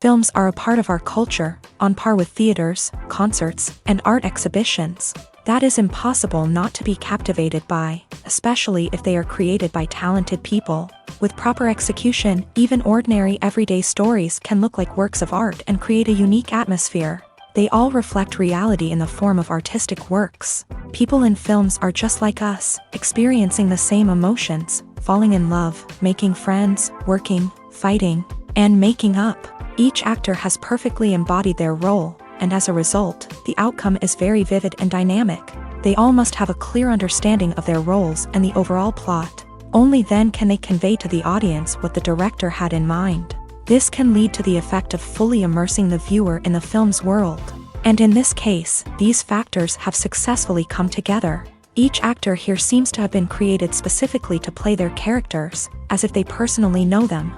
Films are a part of our culture, on par with theaters, concerts, and art exhibitions. That is impossible not to be captivated by, especially if they are created by talented people. With proper execution, even ordinary everyday stories can look like works of art and create a unique atmosphere. They all reflect reality in the form of artistic works. People in films are just like us, experiencing the same emotions, falling in love, making friends, working, fighting, and making up. Each actor has perfectly embodied their role, and as a result, the outcome is very vivid and dynamic. They all must have a clear understanding of their roles and the overall plot. Only then can they convey to the audience what the director had in mind. This can lead to the effect of fully immersing the viewer in the film's world. And in this case, these factors have successfully come together. Each actor here seems to have been created specifically to play their characters, as if they personally know them.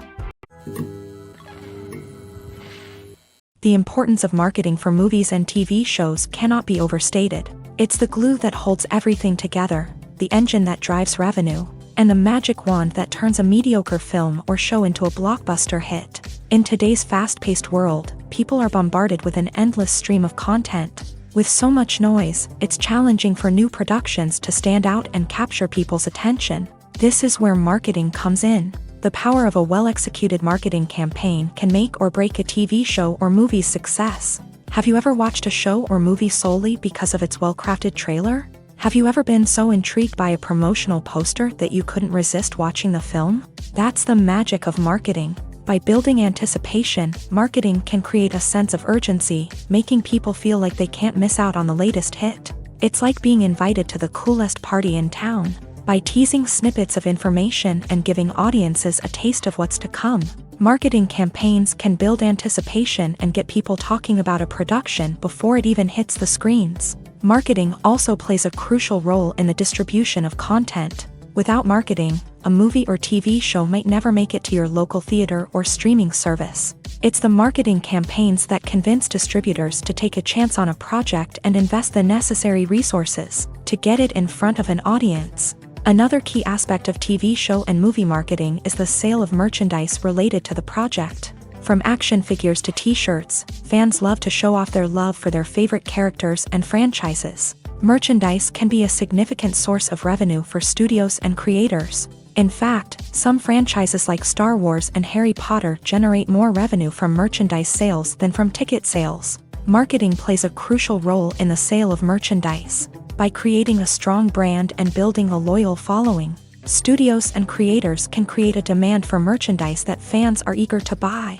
The importance of marketing for movies and TV shows cannot be overstated. It's the glue that holds everything together, the engine that drives revenue, and the magic wand that turns a mediocre film or show into a blockbuster hit. In today's fast-paced world, people are bombarded with an endless stream of content. With so much noise, it's challenging for new productions to stand out and capture people's attention. This is where marketing comes in. The power of a well-executed marketing campaign can make or break a TV show or movie's success. Have you ever watched a show or movie solely because of its well-crafted trailer? Have you ever been so intrigued by a promotional poster that you couldn't resist watching the film? That's the magic of marketing. By building anticipation, marketing can create a sense of urgency, making people feel like they can't miss out on the latest hit. It's like being invited to the coolest party in town. By teasing snippets of information and giving audiences a taste of what's to come, marketing campaigns can build anticipation and get people talking about a production before it even hits the screens. Marketing also plays a crucial role in the distribution of content. Without marketing, a movie or TV show might never make it to your local theater or streaming service. It's the marketing campaigns that convince distributors to take a chance on a project and invest the necessary resources to get it in front of an audience. Another key aspect of TV show and movie marketing is the sale of merchandise related to the project. From action figures to t-shirts, fans love to show off their love for their favorite characters and franchises. Merchandise can be a significant source of revenue for studios and creators. In fact, some franchises like Star Wars and Harry Potter generate more revenue from merchandise sales than from ticket sales. Marketing plays a crucial role in the sale of merchandise. By creating a strong brand and building a loyal following, studios and creators can create a demand for merchandise that fans are eager to buy.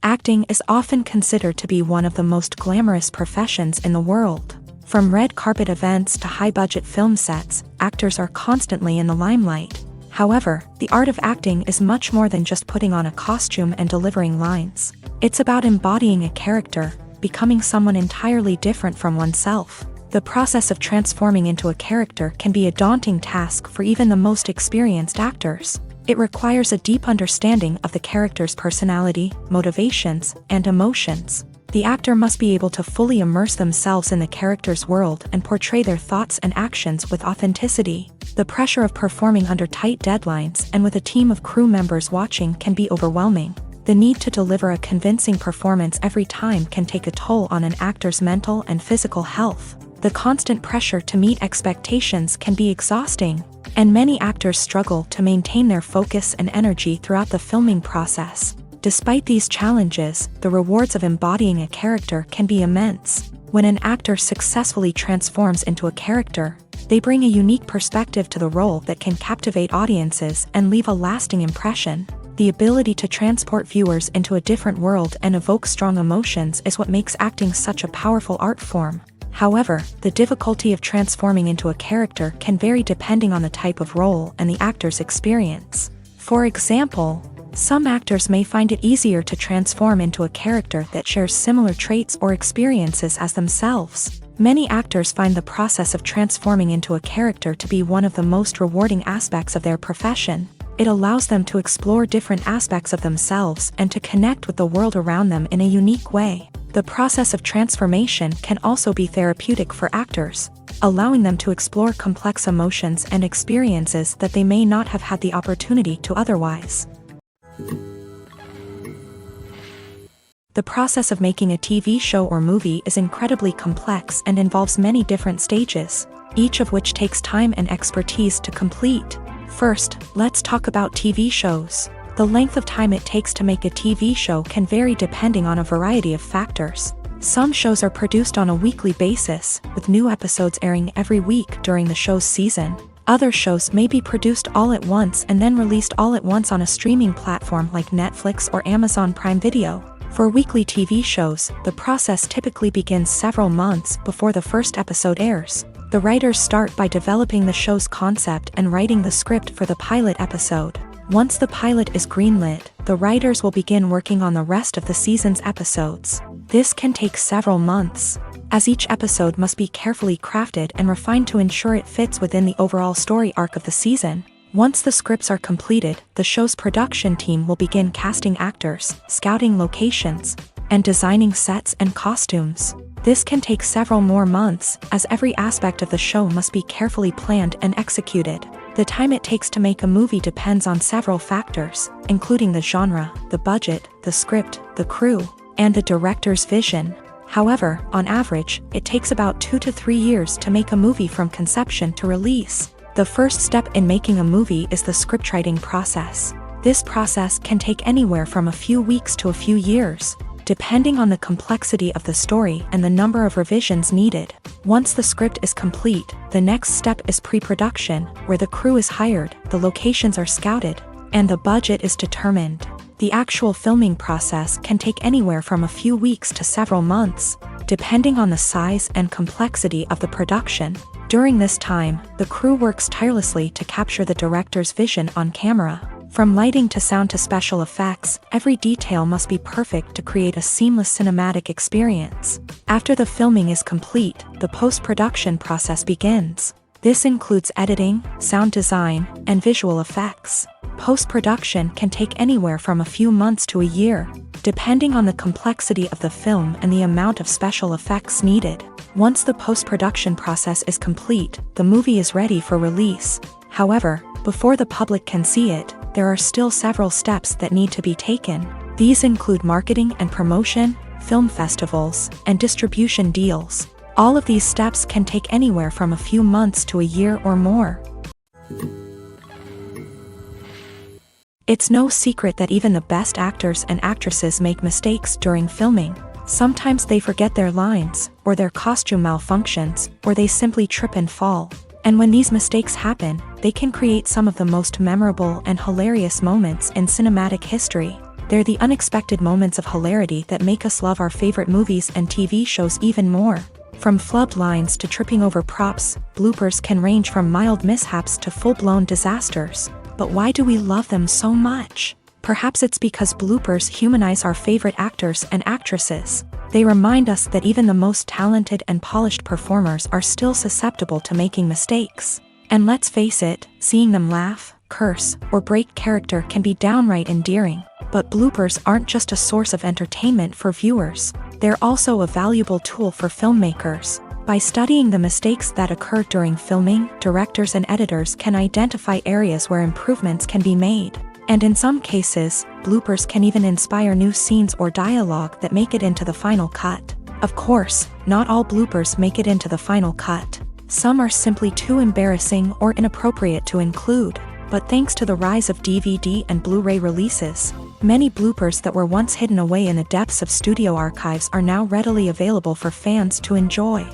Acting is often considered to be one of the most glamorous professions in the world. From red carpet events to high-budget film sets, actors are constantly in the limelight. However, the art of acting is much more than just putting on a costume and delivering lines. It's about embodying a character, becoming someone entirely different from oneself. The process of transforming into a character can be a daunting task for even the most experienced actors. It requires a deep understanding of the character's personality, motivations, and emotions. The actor must be able to fully immerse themselves in the character's world and portray their thoughts and actions with authenticity. The pressure of performing under tight deadlines and with a team of crew members watching can be overwhelming. The need to deliver a convincing performance every time can take a toll on an actor's mental and physical health. The constant pressure to meet expectations can be exhausting. and many actors struggle to maintain their focus and energy throughout the filming process. Despite these challenges, the rewards of embodying a character can be immense. When an actor successfully transforms into a character, they bring a unique perspective to the role that can captivate audiences and leave a lasting impression. The ability to transport viewers into a different world and evoke strong emotions is what makes acting such a powerful art form. However, the difficulty of transforming into a character can vary depending on the type of role and the actor's experience. For example, some actors may find it easier to transform into a character that shares similar traits or experiences as themselves. Many actors find the process of transforming into a character to be one of the most rewarding aspects of their profession. It allows them to explore different aspects of themselves and to connect with the world around them in a unique way. The process of transformation can also be therapeutic for actors, allowing them to explore complex emotions and experiences that they may not have had the opportunity to otherwise. The process of making a TV show or movie is incredibly complex and involves many different stages, each of which takes time and expertise to complete. First, let's talk about TV shows. The length of time it takes to make a TV show can vary depending on a variety of factors. Some shows are produced on a weekly basis, with new episodes airing every week during the show's season. Other shows may be produced all at once and then released all at once on a streaming platform like Netflix or Amazon Prime Video. For weekly TV shows, the process typically begins several months before the first episode airs. The writers start by developing the show's concept and writing the script for the pilot episode. Once the pilot is greenlit, the writers will begin working on the rest of the season's episodes. This can take several months, as each episode must be carefully crafted and refined to ensure it fits within the overall story arc of the season. Once the scripts are completed, the show's production team will begin casting actors, scouting locations, and designing sets and costumes. This can take several more months, as every aspect of the show must be carefully planned and executed. The time it takes to make a movie depends on several factors, including the genre, the budget, the script, the crew, and the director's vision. However, on average, it takes about 2 to 3 years to make a movie from conception to release. The first step in making a movie is the scriptwriting process. This process can take anywhere from a few weeks to a few years, depending on the complexity of the story and the number of revisions needed. Once the script is complete, the next step is pre-production, where the crew is hired, the locations are scouted, and the budget is determined. The actual filming process can take anywhere from a few weeks to several months, depending on the size and complexity of the production. During this time, the crew works tirelessly to capture the director's vision on camera. From lighting to sound to special effects, every detail must be perfect to create a seamless cinematic experience. After the filming is complete, the post-production process begins. This includes editing, sound design, and visual effects. Post-production can take anywhere from a few months to a year, depending on the complexity of the film and the amount of special effects needed. Once the post-production process is complete, the movie is ready for release. However, before the public can see it, there are still several steps that need to be taken. These include marketing and promotion, film festivals, and distribution deals. All of these steps can take anywhere from a few months to a year or more. It's no secret that even the best actors and actresses make mistakes during filming. Sometimes they forget their lines, or their costume malfunctions, or they simply trip and fall. And when these mistakes happen, they can create some of the most memorable and hilarious moments in cinematic history. They're the unexpected moments of hilarity that make us love our favorite movies and TV shows even more. From flubbed lines to tripping over props, bloopers can range from mild mishaps to full-blown disasters. But why do we love them so much? Perhaps it's because bloopers humanize our favorite actors and actresses. They remind us that even the most talented and polished performers are still susceptible to making mistakes. And let's face it, seeing them laugh, curse, or break character can be downright endearing. But bloopers aren't just a source of entertainment for viewers. They're also a valuable tool for filmmakers. By studying the mistakes that occur during filming, directors and editors can identify areas where improvements can be made. And in some cases, bloopers can even inspire new scenes or dialogue that make it into the final cut. Of course, not all bloopers make it into the final cut. Some are simply too embarrassing or inappropriate to include. But thanks to the rise of DVD and Blu-ray releases, many bloopers that were once hidden away in the depths of studio archives are now readily available for fans to enjoy.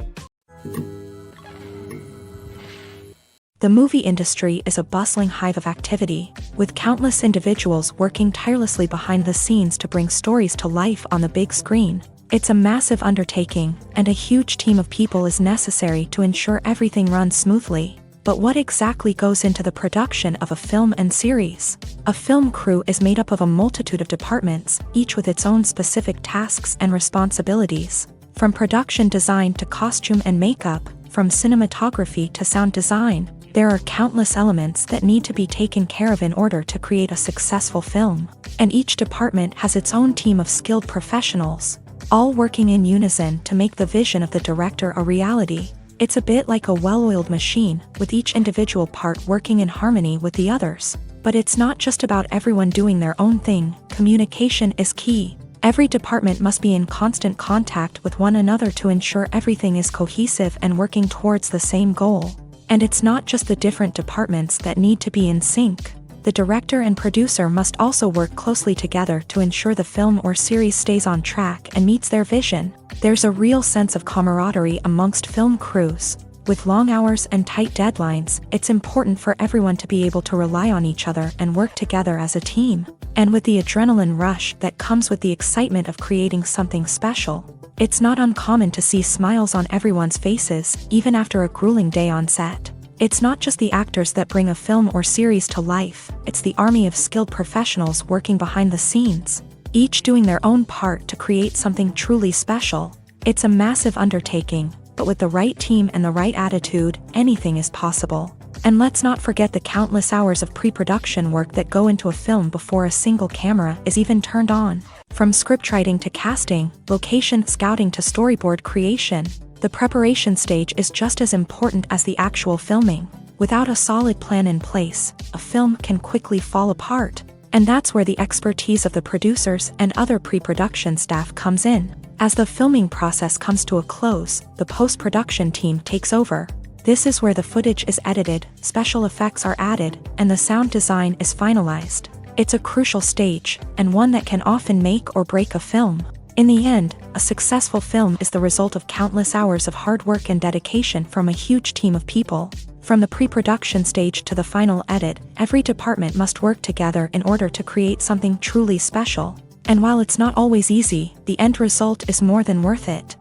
The movie industry is a bustling hive of activity, with countless individuals working tirelessly behind the scenes to bring stories to life on the big screen. It's a massive undertaking, and a huge team of people is necessary to ensure everything runs smoothly. But what exactly goes into the production of a film and series? A film crew is made up of a multitude of departments, each with its own specific tasks and responsibilities. From production design to costume and makeup, from cinematography to sound design, there are countless elements that need to be taken care of in order to create a successful film. And each department has its own team of skilled professionals, all working in unison to make the vision of the director a reality. It's a bit like a well-oiled machine, with each individual part working in harmony with the others. But it's not just about everyone doing their own thing. Communication is key. Every department must be in constant contact with one another to ensure everything is cohesive and working towards the same goal. And it's not just the different departments that need to be in sync. The director and producer must also work closely together to ensure the film or series stays on track and meets their vision. There's a real sense of camaraderie amongst film crews. With long hours and tight deadlines, it's important for everyone to be able to rely on each other and work together as a team. And with the adrenaline rush that comes with the excitement of creating something special, it's not uncommon to see smiles on everyone's faces, even after a grueling day on set. It's not just the actors that bring a film or series to life, it's the army of skilled professionals working behind the scenes, each doing their own part to create something truly special. It's a massive undertaking, but with the right team and the right attitude, anything is possible. And let's not forget the countless hours of pre-production work that go into a film before a single camera is even turned on. From scriptwriting to casting, location scouting to storyboard creation, the preparation stage is just as important as the actual filming. Without a solid plan in place, a film can quickly fall apart. And that's where the expertise of the producers and other pre-production staff comes in. As the filming process comes to a close, the post-production team takes over. This is where the footage is edited, special effects are added, and the sound design is finalized. It's a crucial stage, and one that can often make or break a film. In the end, a successful film is the result of countless hours of hard work and dedication from a huge team of people. From the pre-production stage to the final edit, every department must work together in order to create something truly special. And while it's not always easy, the end result is more than worth it.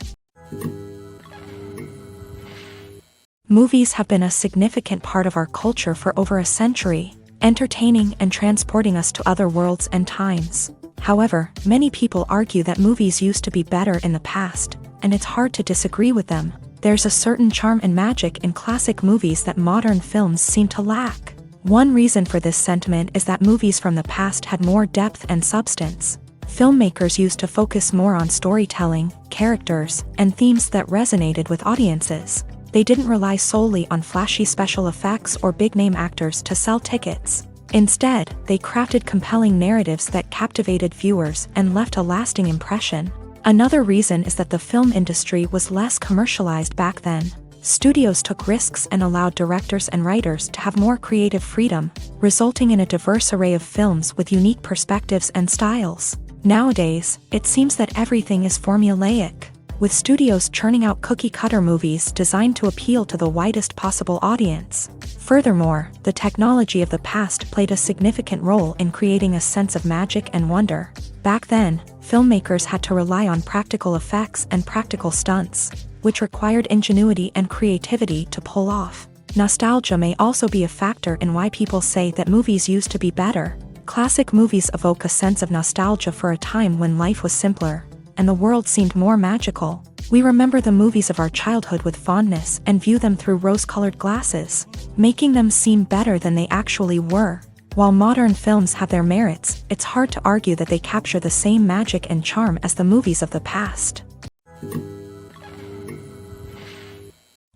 Movies have been a significant part of our culture for over a century, entertaining and transporting us to other worlds and times. However, many people argue that movies used to be better in the past, and it's hard to disagree with them. There's a certain charm and magic in classic movies that modern films seem to lack. One reason for this sentiment is that movies from the past had more depth and substance. Filmmakers used to focus more on storytelling, characters, and themes that resonated with audiences. They didn't rely solely on flashy special effects or big-name actors to sell tickets. Instead, they crafted compelling narratives that captivated viewers and left a lasting impression. Another reason is that the film industry was less commercialized back then. Studios took risks and allowed directors and writers to have more creative freedom, resulting in a diverse array of films with unique perspectives and styles. Nowadays, it seems that everything is formulaic, with studios churning out cookie-cutter movies designed to appeal to the widest possible audience. Furthermore, the technology of the past played a significant role in creating a sense of magic and wonder. Back then, filmmakers had to rely on practical effects and practical stunts, which required ingenuity and creativity to pull off. Nostalgia may also be a factor in why people say that movies used to be better. Classic movies evoke a sense of nostalgia for a time when life was simpler, and the world seemed more magical. We remember the movies of our childhood with fondness and view them through rose-colored glasses, making them seem better than they actually were. While modern films have their merits, it's hard to argue that they capture the same magic and charm as the movies of the past.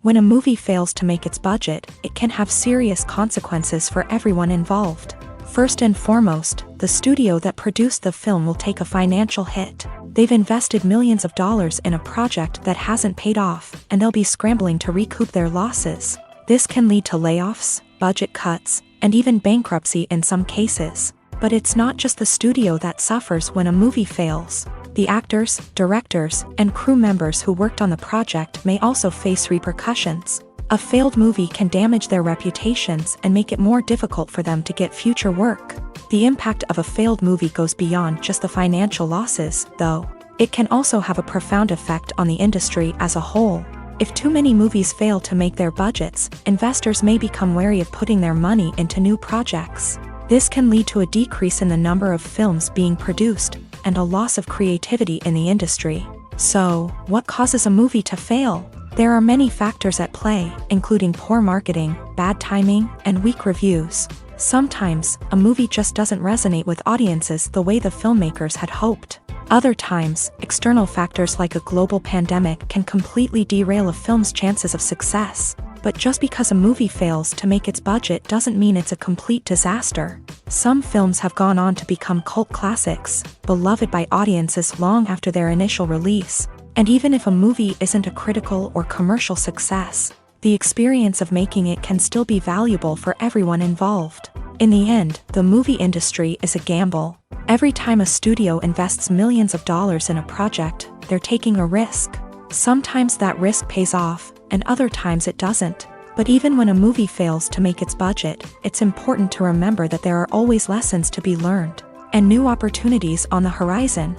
When a movie fails to make its budget, it can have serious consequences for everyone involved. First and foremost, the studio that produced the film will take a financial hit. They've invested millions of dollars in a project that hasn't paid off, and they'll be scrambling to recoup their losses. This can lead to layoffs, budget cuts, and even bankruptcy in some cases. But it's not just the studio that suffers when a movie fails. The actors, directors, and crew members who worked on the project may also face repercussions. A failed movie can damage their reputations and make it more difficult for them to get future work. The impact of a failed movie goes beyond just the financial losses, though. It can also have a profound effect on the industry as a whole. If too many movies fail to make their budgets, investors may become wary of putting their money into new projects. This can lead to a decrease in the number of films being produced, and a loss of creativity in the industry. So, what causes a movie to fail? There are many factors at play, including poor marketing, bad timing, and weak reviews. Sometimes, a movie just doesn't resonate with audiences the way the filmmakers had hoped. Other times, external factors like a global pandemic can completely derail a film's chances of success. But just because a movie fails to make its budget doesn't mean it's a complete disaster. Some films have gone on to become cult classics, beloved by audiences long after their initial release. And even if a movie isn't a critical or commercial success, the experience of making it can still be valuable for everyone involved. In the end, the movie industry is a gamble. Every time a studio invests millions of dollars in a project, they're taking a risk. Sometimes that risk pays off, and other times it doesn't. But even when a movie fails to make its budget, it's important to remember that there are always lessons to be learned, and new opportunities on the horizon.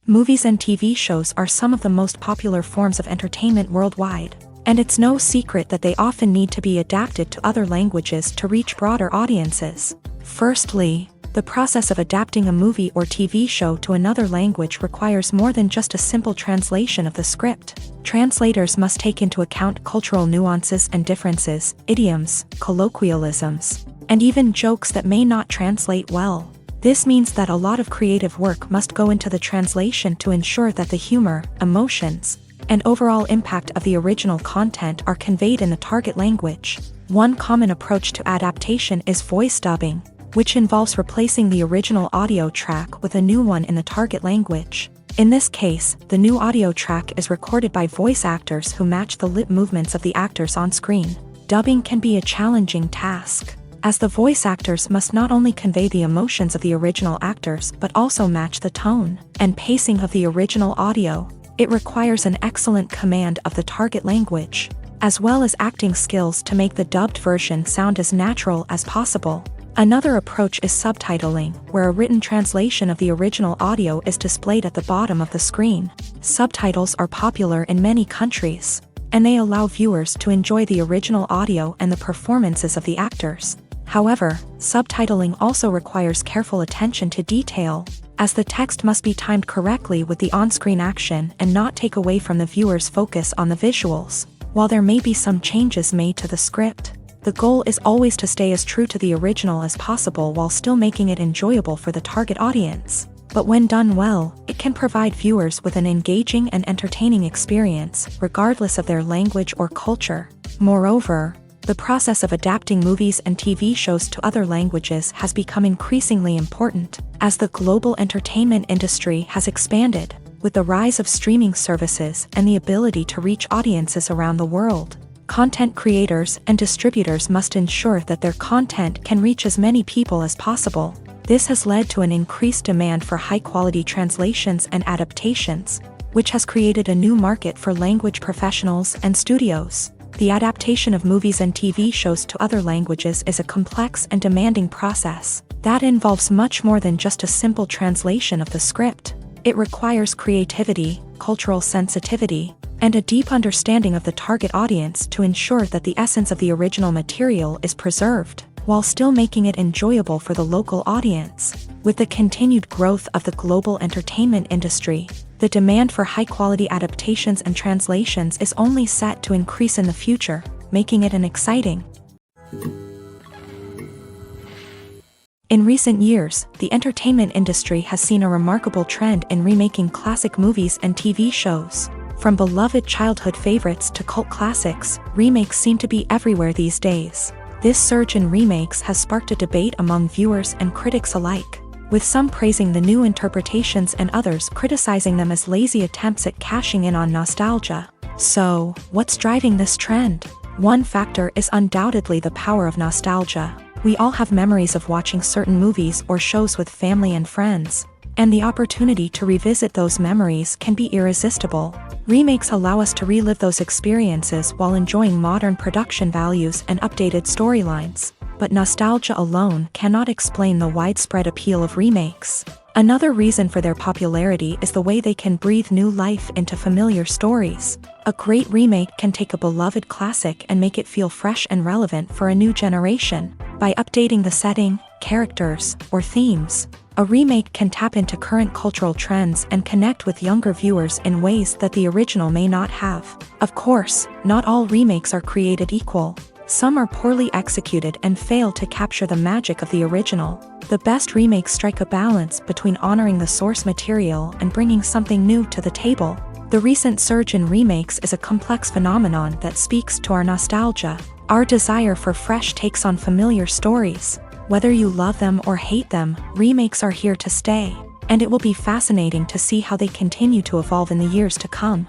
Movies and TV shows are some of the most popular forms of entertainment worldwide, and it's no secret that they often need to be adapted to other languages to reach broader audiences. Firstly, the process of adapting a movie or TV show to another language requires more than just a simple translation of the script. Translators must take into account cultural nuances and differences, idioms, colloquialisms, and even jokes that may not translate well. This means that a lot of creative work must go into the translation to ensure that the humor, emotions, and overall impact of the original content are conveyed in the target language. One common approach to adaptation is voice dubbing, which involves replacing the original audio track with a new one in the target language. In this case, the new audio track is recorded by voice actors who match the lip movements of the actors on screen. Dubbing can be a challenging task, as the voice actors must not only convey the emotions of the original actors but also match the tone and pacing of the original audio. It requires an excellent command of the target language, as well as acting skills to make the dubbed version sound as natural as possible. Another approach is subtitling, where a written translation of the original audio is displayed at the bottom of the screen. Subtitles are popular in many countries, and they allow viewers to enjoy the original audio and the performances of the actors. However, subtitling also requires careful attention to detail, as the text must be timed correctly with the on-screen action and not take away from the viewer's focus on the visuals. While there may be some changes made to the script, the goal is always to stay as true to the original as possible while still making it enjoyable for the target audience. But when done well, it can provide viewers with an engaging and entertaining experience, regardless of their language or culture. Moreover, the process of adapting movies and TV shows to other languages has become increasingly important, as the global entertainment industry has expanded, with the rise of streaming services and the ability to reach audiences around the world. Content creators and distributors must ensure that their content can reach as many people as possible. This has led to an increased demand for high-quality translations and adaptations, which has created a new market for language professionals and studios. The adaptation of movies and TV shows to other languages is a complex and demanding process that involves much more than just a simple translation of the script. It requires creativity, cultural sensitivity, and a deep understanding of the target audience to ensure that the essence of the original material is preserved, while still making it enjoyable for the local audience. With the continued growth of the global entertainment industry, the demand for high-quality adaptations and translations is only set to increase in the future, making it an exciting. In recent years, the entertainment industry has seen a remarkable trend in remaking classic movies and TV shows. From beloved childhood favorites to cult classics, remakes seem to be everywhere these days. This surge in remakes has sparked a debate among viewers and critics alike. with some praising the new interpretations and others criticizing them as lazy attempts at cashing in on nostalgia. So, what's driving this trend? One factor is undoubtedly the power of nostalgia. We all have memories of watching certain movies or shows with family and friends, and the opportunity to revisit those memories can be irresistible. Remakes allow us to relive those experiences while enjoying modern production values and updated storylines. But nostalgia alone cannot explain the widespread appeal of remakes. Another reason for their popularity is the way they can breathe new life into familiar stories. A great remake can take a beloved classic and make it feel fresh and relevant for a new generation. By updating the setting, characters, or themes, a remake can tap into current cultural trends and connect with younger viewers in ways that the original may not have. Of course, not all remakes are created equal. Some are poorly executed and fail to capture the magic of the original. The best remakes strike a balance between honoring the source material and bringing something new to the table. The recent surge in remakes is a complex phenomenon that speaks to our nostalgia, our desire for fresh takes on familiar stories. Whether you love them or hate them, remakes are here to stay, and it will be fascinating to see how they continue to evolve in the years to come.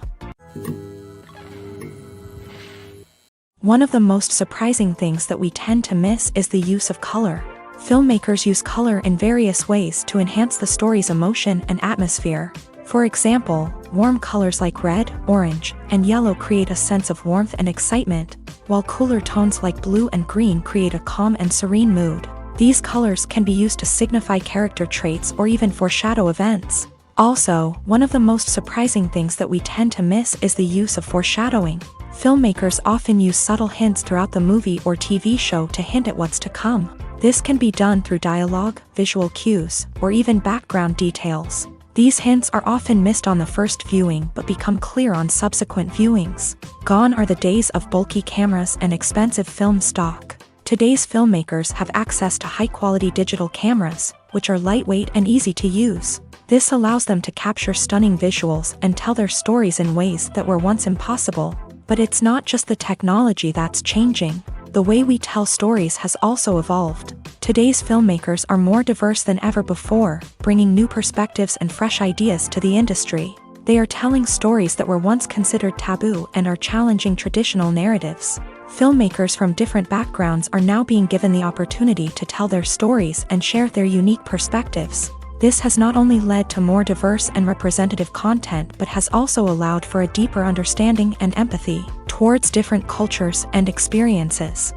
One of the most surprising things that we tend to miss is the use of color. Filmmakers use color in various ways to enhance the story's emotion and atmosphere. For example, warm colors like red, orange, and yellow create a sense of warmth and excitement, while cooler tones like blue and green create a calm and serene mood. These colors can be used to signify character traits or even foreshadow events. Also, one of the most surprising things that we tend to miss is the use of foreshadowing. Filmmakers often use subtle hints throughout the movie or TV show to hint at what's to come. This can be done through dialogue, visual cues, or even background details. These hints are often missed on the first viewing but become clear on subsequent viewings. Gone are the days of bulky cameras and expensive film stock. Today's filmmakers have access to high-quality digital cameras, which are lightweight and easy to use. This allows them to capture stunning visuals and tell their stories in ways that were once impossible. But it's not just the technology that's changing. The way we tell stories has also evolved. Today's filmmakers are more diverse than ever before, bringing new perspectives and fresh ideas to the industry. They are telling stories that were once considered taboo and are challenging traditional narratives. Filmmakers from different backgrounds are now being given the opportunity to tell their stories and share their unique perspectives. This has not only led to more diverse and representative content but has also allowed for a deeper understanding and empathy towards different cultures and experiences.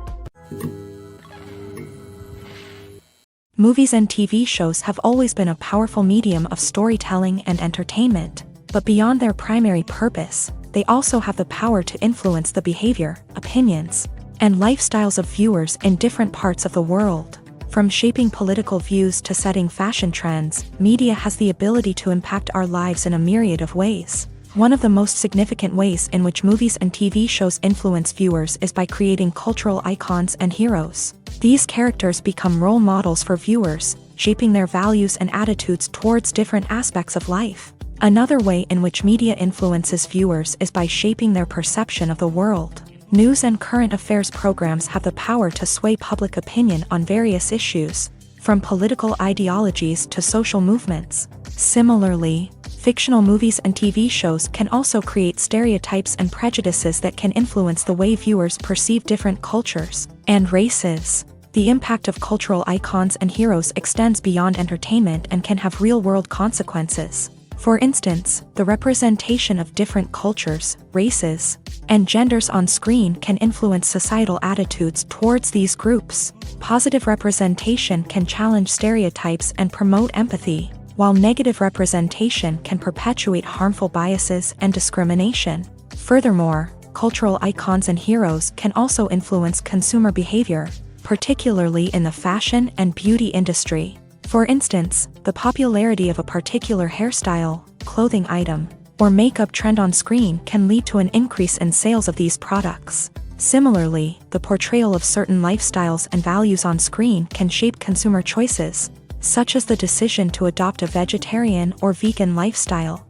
Movies and TV shows have always been a powerful medium of storytelling and entertainment, but beyond their primary purpose, they also have the power to influence the behavior, opinions, and lifestyles of viewers in different parts of the world. From shaping political views to setting fashion trends, media has the ability to impact our lives in a myriad of ways. One of the most significant ways in which movies and TV shows influence viewers is by creating cultural icons and heroes. These characters become role models for viewers, shaping their values and attitudes towards different aspects of life. Another way in which media influences viewers is by shaping their perception of the world. News and current affairs programs have the power to sway public opinion on various issues, from political ideologies to social movements. Similarly, fictional movies and TV shows can also create stereotypes and prejudices that can influence the way viewers perceive different cultures and races. The impact of cultural icons and heroes extends beyond entertainment and can have real-world consequences. For instance, the representation of different cultures, races, and genders on screen can influence societal attitudes towards these groups. Positive representation can challenge stereotypes and promote empathy, while negative representation can perpetuate harmful biases and discrimination. Furthermore, cultural icons and heroes can also influence consumer behavior, particularly in the fashion and beauty industry. For instance, the popularity of a particular hairstyle, clothing item, or makeup trend on screen can lead to an increase in sales of these products. Similarly, the portrayal of certain lifestyles and values on screen can shape consumer choices, such as the decision to adopt a vegetarian or vegan lifestyle.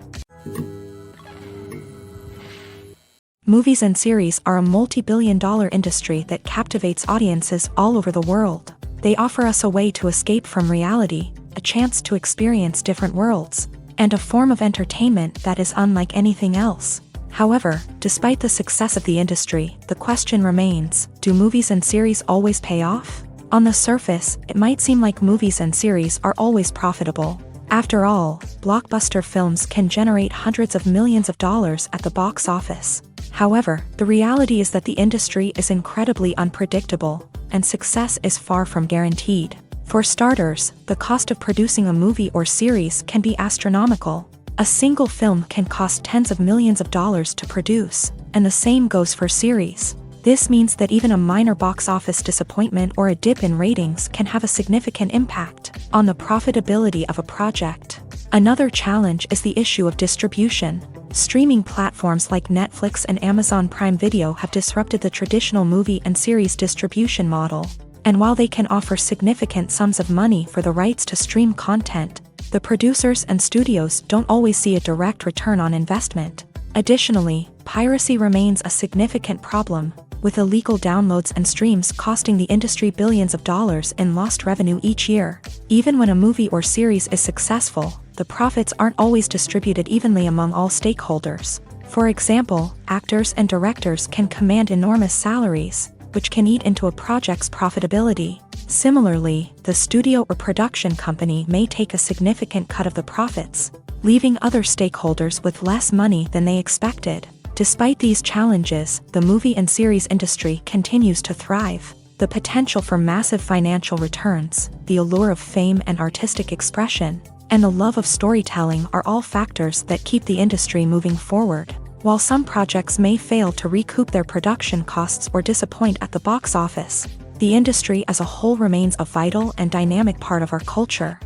Movies and series are a multi-billion-dollar industry that captivates audiences all over the world. They offer us a way to escape from reality, a chance to experience different worlds, and a form of entertainment that is unlike anything else. However, despite the success of the industry, the question remains, do movies and series always pay off? On the surface, it might seem like movies and series are always profitable. After all, blockbuster films can generate hundreds of millions of dollars at the box office. However, the reality is that the industry is incredibly unpredictable, and success is far from guaranteed. For starters, the cost of producing a movie or series can be astronomical. A single film can cost tens of millions of dollars to produce, and the same goes for series. This means that even a minor box office disappointment or a dip in ratings can have a significant impact on the profitability of a project. Another challenge is the issue of distribution. Streaming platforms like Netflix and Amazon Prime Video have disrupted the traditional movie and series distribution model. And while they can offer significant sums of money for the rights to stream content, the producers and studios don't always see a direct return on investment. Additionally, piracy remains a significant problem, with illegal downloads and streams costing the industry billions of dollars in lost revenue each year. Even when a movie or series is successful, the profits aren't always distributed evenly among all stakeholders. For example, actors and directors can command enormous salaries, which can eat into a project's profitability. Similarly, the studio or production company may take a significant cut of the profits, leaving other stakeholders with less money than they expected. Despite these challenges, the movie and series industry continues to thrive. The potential for massive financial returns, the allure of fame and artistic expression, and the love of storytelling are all factors that keep the industry moving forward. While some projects may fail to recoup their production costs or disappoint at the box office, the industry as a whole remains a vital and dynamic part of our culture.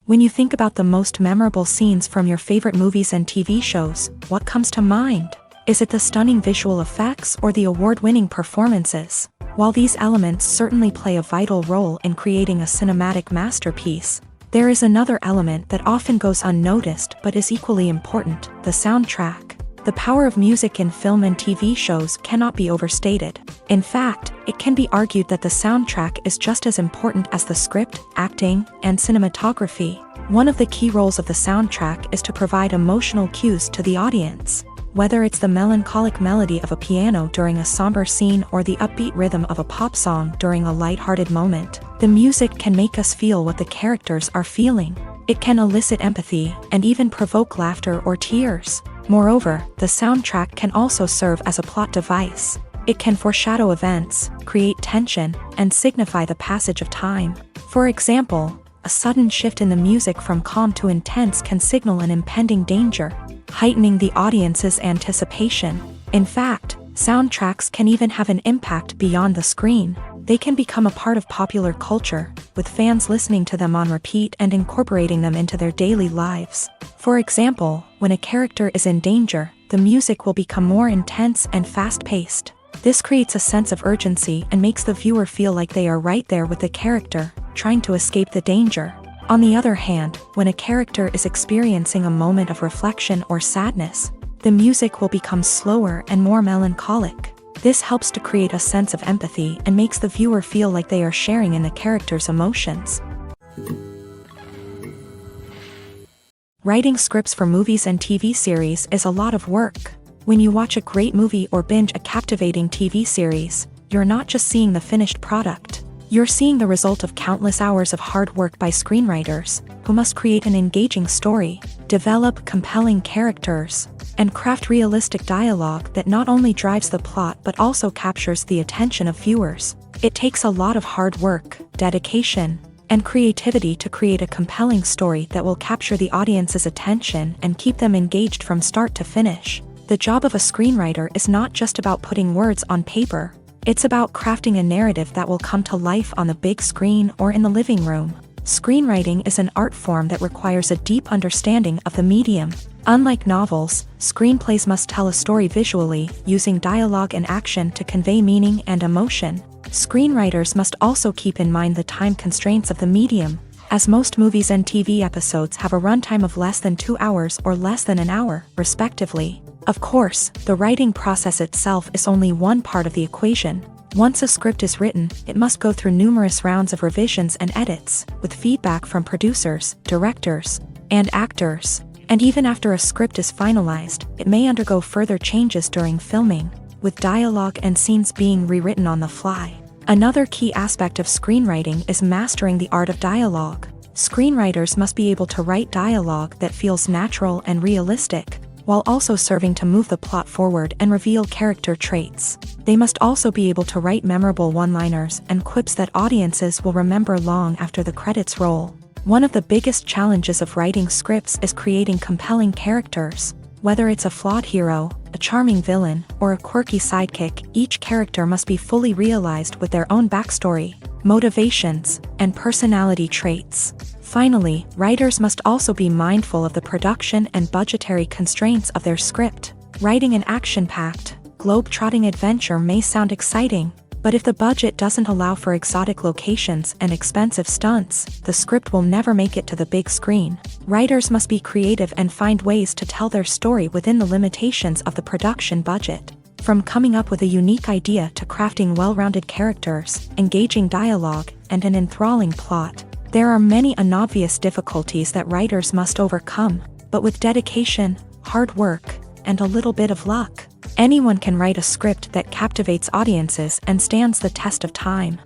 When you think about the most memorable scenes from your favorite movies and TV shows, what comes to mind? Is it the stunning visual effects or the award-winning performances? While these elements certainly play a vital role in creating a cinematic masterpiece, there is another element that often goes unnoticed but is equally important: the soundtrack. The power of music in film and TV shows cannot be overstated. In fact, it can be argued that the soundtrack is just as important as the script, acting, and cinematography. One of the key roles of the soundtrack is to provide emotional cues to the audience. Whether it's the melancholic melody of a piano during a somber scene or the upbeat rhythm of a pop song during a lighthearted moment, the music can make us feel what the characters are feeling. It can elicit empathy and even provoke laughter or tears. Moreover, the soundtrack can also serve as a plot device. It can foreshadow events, create tension, and signify the passage of time. For example, a sudden shift in the music from calm to intense can signal an impending danger, heightening the audience's anticipation. In fact, soundtracks can even have an impact beyond the screen. They can become a part of popular culture, with fans listening to them on repeat and incorporating them into their daily lives. For example, when a character is in danger, the music will become more intense and fast-paced. This creates a sense of urgency and makes the viewer feel like they are right there with the character, trying to escape the danger. On the other hand, when a character is experiencing a moment of reflection or sadness, the music will become slower and more melancholic. This helps to create a sense of empathy and makes the viewer feel like they are sharing in the character's emotions. Writing scripts for movies and TV series is a lot of work. When you watch a great movie or binge a captivating TV series, you're not just seeing the finished product. You're seeing the result of countless hours of hard work by screenwriters, who must create an engaging story, develop compelling characters, and craft realistic dialogue that not only drives the plot but also captures the attention of viewers. It takes a lot of hard work, dedication, and creativity to create a compelling story that will capture the audience's attention and keep them engaged from start to finish. The job of a screenwriter is not just about putting words on paper. It's about crafting a narrative that will come to life on the big screen or in the living room. Screenwriting is an art form that requires a deep understanding of the medium. Unlike novels, screenplays must tell a story visually, using dialogue and action to convey meaning and emotion. Screenwriters must also keep in mind the time constraints of the medium, as most movies and TV episodes have a runtime of less than 2 hours or less than an hour, respectively. Of course, the writing process itself is only one part of the equation. Once a script is written, it must go through numerous rounds of revisions and edits, with feedback from producers, directors, and actors. And even after a script is finalized, it may undergo further changes during filming, with dialogue and scenes being rewritten on the fly. Another key aspect of screenwriting is mastering the art of dialogue. Screenwriters must be able to write dialogue that feels natural and realistic, while also serving to move the plot forward and reveal character traits. They must also be able to write memorable one-liners and quips that audiences will remember long after the credits roll. One of the biggest challenges of writing scripts is creating compelling characters. Whether it's a flawed hero, a charming villain, or a quirky sidekick, each character must be fully realized with their own backstory, motivations, and personality traits. Finally, writers must also be mindful of the production and budgetary constraints of their script. Writing an action-packed, globe-trotting adventure may sound exciting, but if the budget doesn't allow for exotic locations and expensive stunts, the script will never make it to the big screen. Writers must be creative and find ways to tell their story within the limitations of the production budget. From coming up with a unique idea to crafting well-rounded characters, engaging dialogue, and an enthralling plot, there are many unobvious difficulties that writers must overcome, but with dedication, hard work, and a little bit of luck, anyone can write a script that captivates audiences and stands the test of time.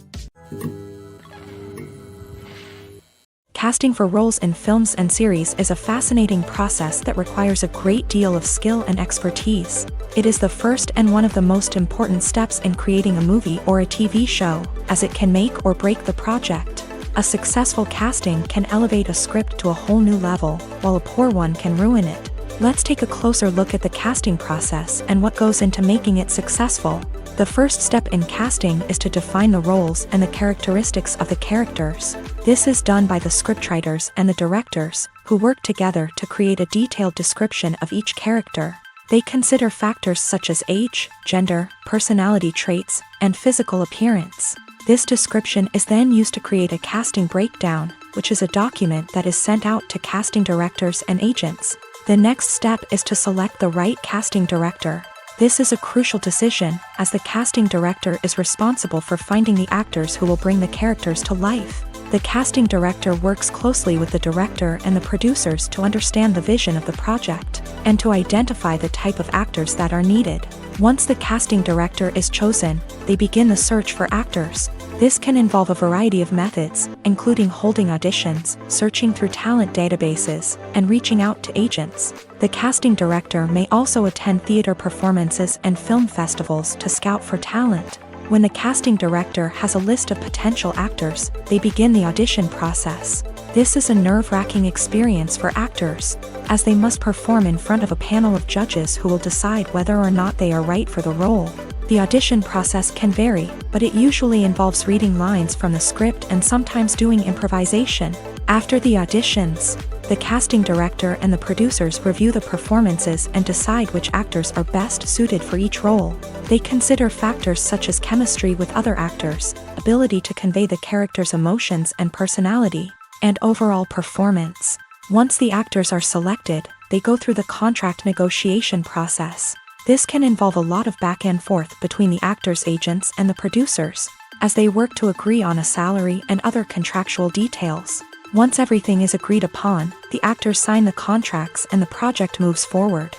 Casting for roles in films and series is a fascinating process that requires a great deal of skill and expertise. It is the first and one of the most important steps in creating a movie or a TV show, as it can make or break the project. A successful casting can elevate a script to a whole new level, while a poor one can ruin it. Let's take a closer look at the casting process and what goes into making it successful. The first step in casting is to define the roles and the characteristics of the characters. This is done by the scriptwriters and the directors, who work together to create a detailed description of each character. They consider factors such as age, gender, personality traits, and physical appearance. This description is then used to create a casting breakdown, which is a document that is sent out to casting directors and agents. The next step is to select the right casting director. This is a crucial decision, as the casting director is responsible for finding the actors who will bring the characters to life. The casting director works closely with the director and the producers to understand the vision of the project, and to identify the type of actors that are needed. Once the casting director is chosen, they begin the search for actors. This can involve a variety of methods, including holding auditions, searching through talent databases, and reaching out to agents. The casting director may also attend theater performances and film festivals to scout for talent. When the casting director has a list of potential actors, they begin the audition process. This is a nerve-wracking experience for actors, as they must perform in front of a panel of judges who will decide whether or not they are right for the role. The audition process can vary, but it usually involves reading lines from the script and sometimes doing improvisation. After the auditions, the casting director and the producers review the performances and decide which actors are best suited for each role. They consider factors such as chemistry with other actors, ability to convey the character's emotions and personality, and overall performance. Once the actors are selected, they go through the contract negotiation process. This can involve a lot of back and forth between the actors' agents and the producers, as they work to agree on a salary and other contractual details. Once everything is agreed upon, the actors sign the contracts and the project moves forward.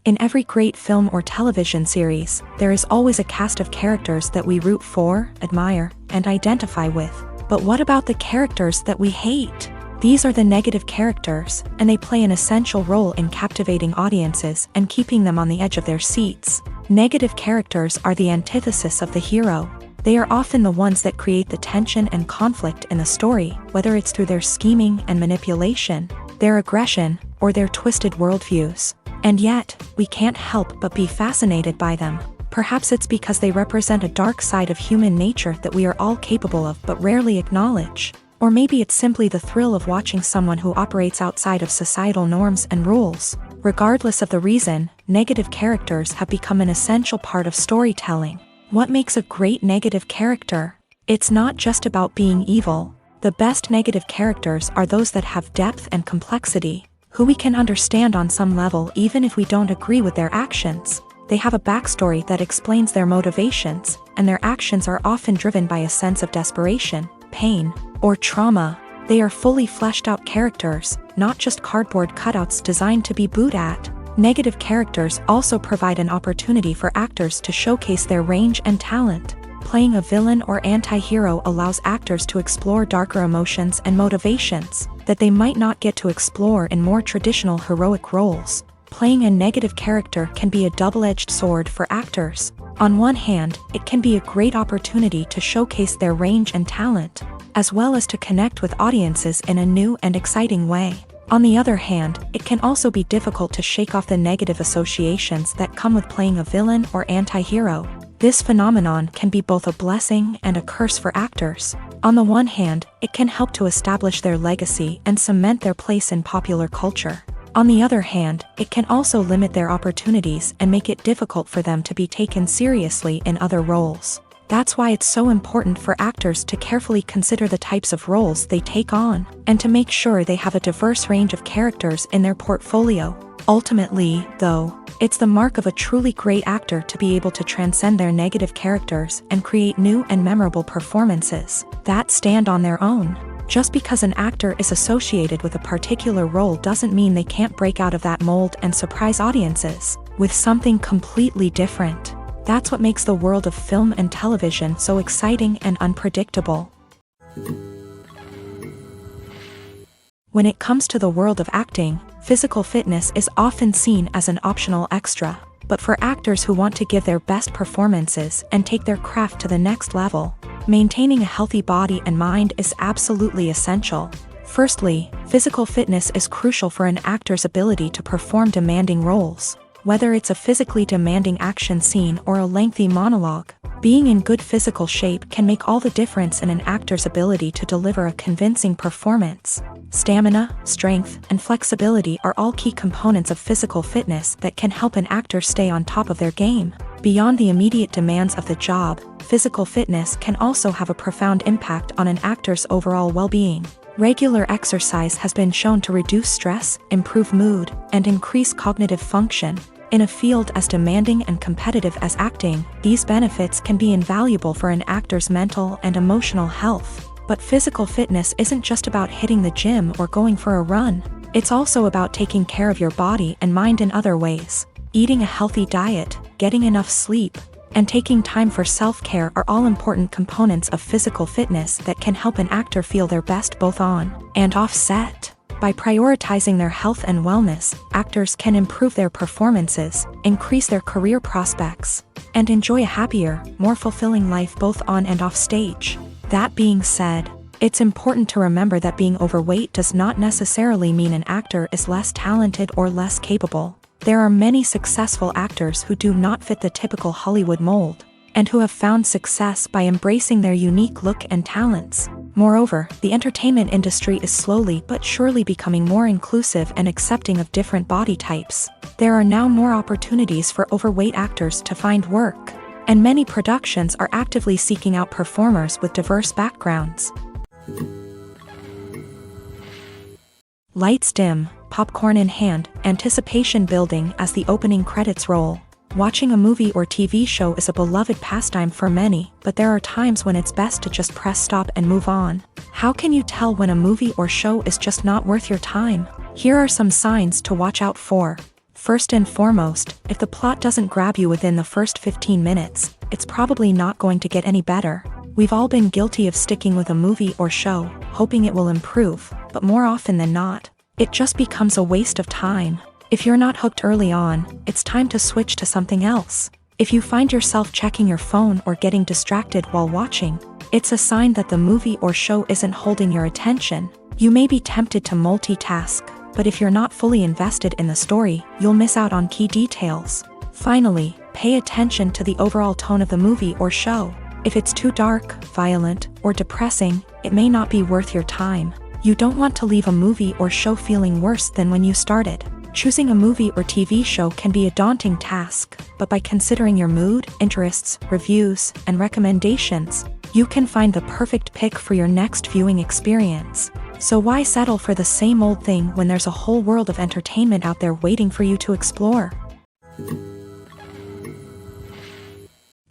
In every great film or television series, there is always a cast of characters that we root for, admire, and identify with. But what about the characters that we hate? These are the negative characters, and they play an essential role in captivating audiences and keeping them on the edge of their seats. Negative characters are the antithesis of the hero. They are often the ones that create the tension and conflict in the story, whether it's through their scheming and manipulation, their aggression, or their twisted worldviews. And yet, we can't help but be fascinated by them. Perhaps it's because they represent a dark side of human nature that we are all capable of but rarely acknowledge. Or maybe it's simply the thrill of watching someone who operates outside of societal norms and rules. Regardless of the reason, negative characters have become an essential part of storytelling. What makes a great negative character? It's not just about being evil. The best negative characters are those that have depth and complexity, who we can understand on some level even if we don't agree with their actions. They have a backstory that explains their motivations, and their actions are often driven by a sense of desperation, pain, or trauma. They are fully fleshed out characters, not just cardboard cutouts designed to be booed at. Negative characters also provide an opportunity for actors to showcase their range and talent. Playing a villain or anti-hero allows actors to explore darker emotions and motivations that they might not get to explore in more traditional heroic roles. Playing a negative character can be a double-edged sword for actors. On one hand, it can be a great opportunity to showcase their range and talent, as well as to connect with audiences in a new and exciting way. On the other hand, it can also be difficult to shake off the negative associations that come with playing a villain or anti-hero. This phenomenon can be both a blessing and a curse for actors. On the one hand, it can help to establish their legacy and cement their place in popular culture. On the other hand, it can also limit their opportunities and make it difficult for them to be taken seriously in other roles. That's why it's so important for actors to carefully consider the types of roles they take on, and to make sure they have a diverse range of characters in their portfolio. Ultimately, though, it's the mark of a truly great actor to be able to transcend their negative characters and create new and memorable performances that stand on their own. Just because an actor is associated with a particular role doesn't mean they can't break out of that mold and surprise audiences with something completely different. That's what makes the world of film and television so exciting and unpredictable. When it comes to the world of acting, physical fitness is often seen as an optional extra. But for actors who want to give their best performances and take their craft to the next level, maintaining a healthy body and mind is absolutely essential. Firstly, physical fitness is crucial for an actor's ability to perform demanding roles. Whether it's a physically demanding action scene or a lengthy monologue, being in good physical shape can make all the difference in an actor's ability to deliver a convincing performance. Stamina, strength, and flexibility are all key components of physical fitness that can help an actor stay on top of their game. Beyond the immediate demands of the job, physical fitness can also have a profound impact on an actor's overall well-being. Regular exercise has been shown to reduce stress, improve mood, and increase cognitive function. In a field as demanding and competitive as acting, these benefits can be invaluable for an actor's mental and emotional health. But physical fitness isn't just about hitting the gym or going for a run. It's also about taking care of your body and mind in other ways. Eating a healthy diet, getting enough sleep, and taking time for self-care are all important components of physical fitness that can help an actor feel their best both on and off set. By prioritizing their health and wellness, actors can improve their performances, increase their career prospects, and enjoy a happier, more fulfilling life both on and off stage. That being said, it's important to remember that being overweight does not necessarily mean an actor is less talented or less capable. There are many successful actors who do not fit the typical Hollywood mold, and who have found success by embracing their unique look and talents. Moreover, the entertainment industry is slowly but surely becoming more inclusive and accepting of different body types. There are now more opportunities for overweight actors to find work, and many productions are actively seeking out performers with diverse backgrounds. Lights dim, popcorn in hand, anticipation building as the opening credits roll. Watching a movie or TV show is a beloved pastime for many, but there are times when it's best to just press stop and move on. How can you tell when a movie or show is just not worth your time? Here are some signs to watch out for. First and foremost, if the plot doesn't grab you within the first 15 minutes, it's probably not going to get any better. We've all been guilty of sticking with a movie or show, hoping it will improve, but more often than not, it just becomes a waste of time. If you're not hooked early on, it's time to switch to something else. If you find yourself checking your phone or getting distracted while watching, it's a sign that the movie or show isn't holding your attention. You may be tempted to multitask, but if you're not fully invested in the story, you'll miss out on key details. Finally, pay attention to the overall tone of the movie or show. If it's too dark, violent, or depressing, it may not be worth your time. You don't want to leave a movie or show feeling worse than when you started. Choosing a movie or TV show can be a daunting task, but by considering your mood, interests, reviews, and recommendations, you can find the perfect pick for your next viewing experience. So why settle for the same old thing when there's a whole world of entertainment out there waiting for you to explore?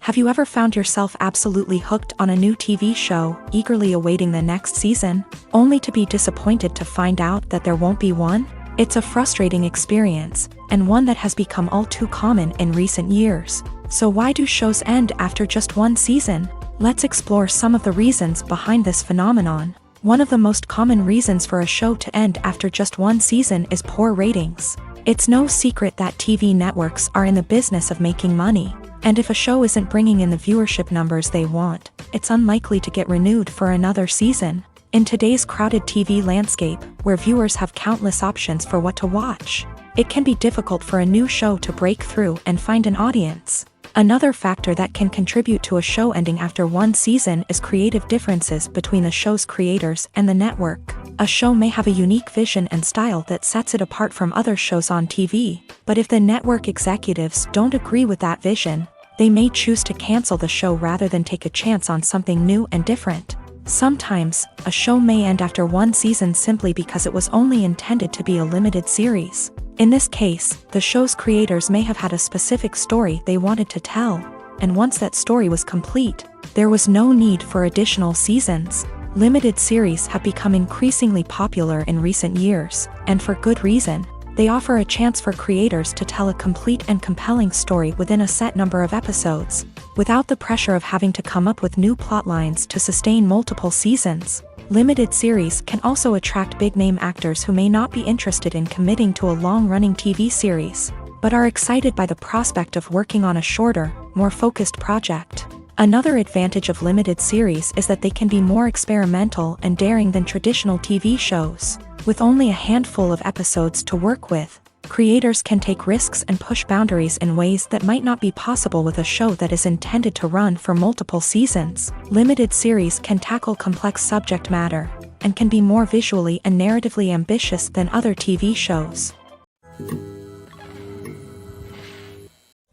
Have you ever found yourself absolutely hooked on a new TV show, eagerly awaiting the next season, only to be disappointed to find out that there won't be one? It's a frustrating experience, and one that has become all too common in recent years. So why do shows end after just one season? Let's explore some of the reasons behind this phenomenon. One of the most common reasons for a show to end after just one season is poor ratings. It's no secret that TV networks are in the business of making money. And if a show isn't bringing in the viewership numbers they want, it's unlikely to get renewed for another season. In today's crowded TV landscape, where viewers have countless options for what to watch, it can be difficult for a new show to break through and find an audience. Another factor that can contribute to a show ending after one season is creative differences between the show's creators and the network. A show may have a unique vision and style that sets it apart from other shows on TV, but if the network executives don't agree with that vision, they may choose to cancel the show rather than take a chance on something new and different. Sometimes, a show may end after one season simply because it was only intended to be a limited series. In this case, the show's creators may have had a specific story they wanted to tell, and once that story was complete, there was no need for additional seasons. Limited series have become increasingly popular in recent years, and for good reason. They offer a chance for creators to tell a complete and compelling story within a set number of episodes, without the pressure of having to come up with new plotlines to sustain multiple seasons. Limited series can also attract big-name actors who may not be interested in committing to a long-running TV series, but are excited by the prospect of working on a shorter, more focused project. Another advantage of limited series is that they can be more experimental and daring than traditional TV shows. With only a handful of episodes to work with, creators can take risks and push boundaries in ways that might not be possible with a show that is intended to run for multiple seasons. Limited series can tackle complex subject matter, and can be more visually and narratively ambitious than other TV shows.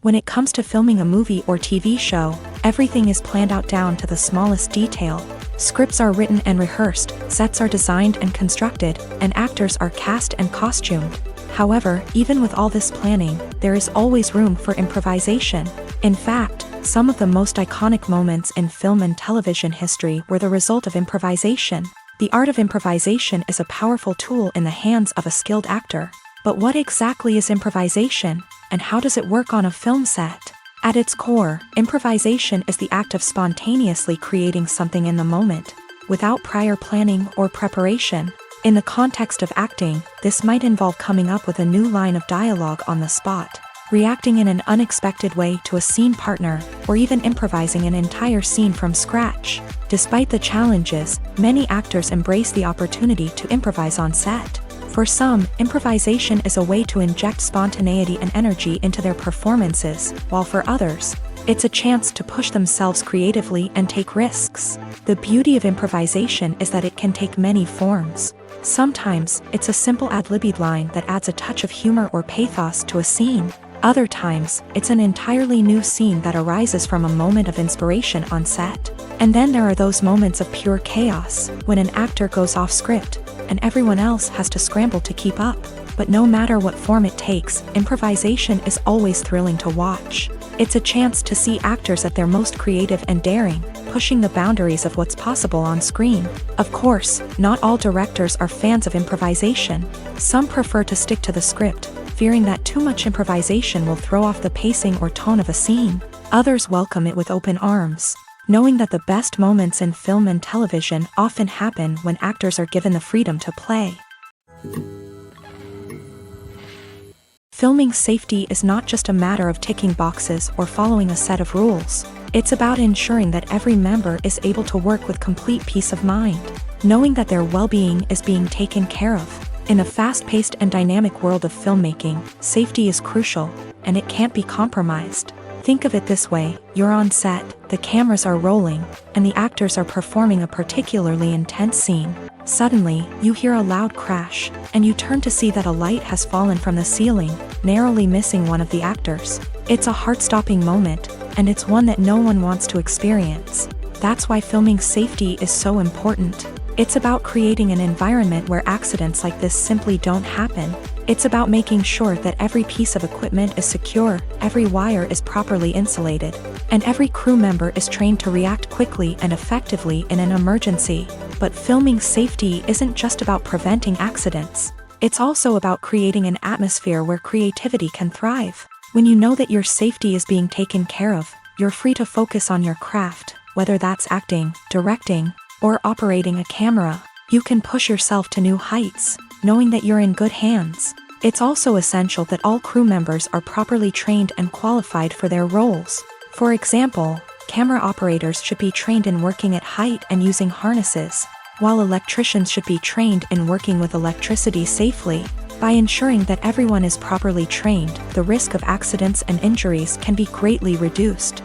When it comes to filming a movie or TV show, everything is planned out down to the smallest detail. Scripts are written and rehearsed, sets are designed and constructed, and actors are cast and costumed. However, even with all this planning, there is always room for improvisation. In fact, some of the most iconic moments in film and television history were the result of improvisation. The art of improvisation is a powerful tool in the hands of a skilled actor. But what exactly is improvisation, and how does it work on a film set? At its core, improvisation is the act of spontaneously creating something in the moment, without prior planning or preparation. In the context of acting, this might involve coming up with a new line of dialogue on the spot, reacting in an unexpected way to a scene partner, or even improvising an entire scene from scratch. Despite the challenges, many actors embrace the opportunity to improvise on set. For some, improvisation is a way to inject spontaneity and energy into their performances, while for others, it's a chance to push themselves creatively and take risks. The beauty of improvisation is that it can take many forms. Sometimes, it's a simple ad-libbed line that adds a touch of humor or pathos to a scene. Other times, it's an entirely new scene that arises from a moment of inspiration on set. And then there are those moments of pure chaos, when an actor goes off script, and everyone else has to scramble to keep up. But no matter what form it takes, improvisation is always thrilling to watch. It's a chance to see actors at their most creative and daring, pushing the boundaries of what's possible on screen. Of course, not all directors are fans of improvisation. Some prefer to stick to the script, fearing that too much improvisation will throw off the pacing or tone of a scene. Others welcome it with open arms, knowing that the best moments in film and television often happen when actors are given the freedom to play. Filming safety is not just a matter of ticking boxes or following a set of rules. It's about ensuring that every member is able to work with complete peace of mind, knowing that their well-being is being taken care of. In a fast-paced and dynamic world of filmmaking, safety is crucial, and it can't be compromised. Think of it this way: you're on set, the cameras are rolling, and the actors are performing a particularly intense scene. Suddenly, you hear a loud crash, and you turn to see that a light has fallen from the ceiling, narrowly missing one of the actors. It's a heart-stopping moment, and it's one that no one wants to experience. That's why filming safety is so important. It's about creating an environment where accidents like this simply don't happen. It's about making sure that every piece of equipment is secure, every wire is properly insulated, and every crew member is trained to react quickly and effectively in an emergency. But filming safety isn't just about preventing accidents. It's also about creating an atmosphere where creativity can thrive. When you know that your safety is being taken care of, you're free to focus on your craft, whether that's acting, directing, or operating a camera. You can push yourself to new heights, knowing that you're in good hands. It's also essential that all crew members are properly trained and qualified for their roles. For example, camera operators should be trained in working at height and using harnesses, while electricians should be trained in working with electricity safely. By ensuring that everyone is properly trained, the risk of accidents and injuries can be greatly reduced.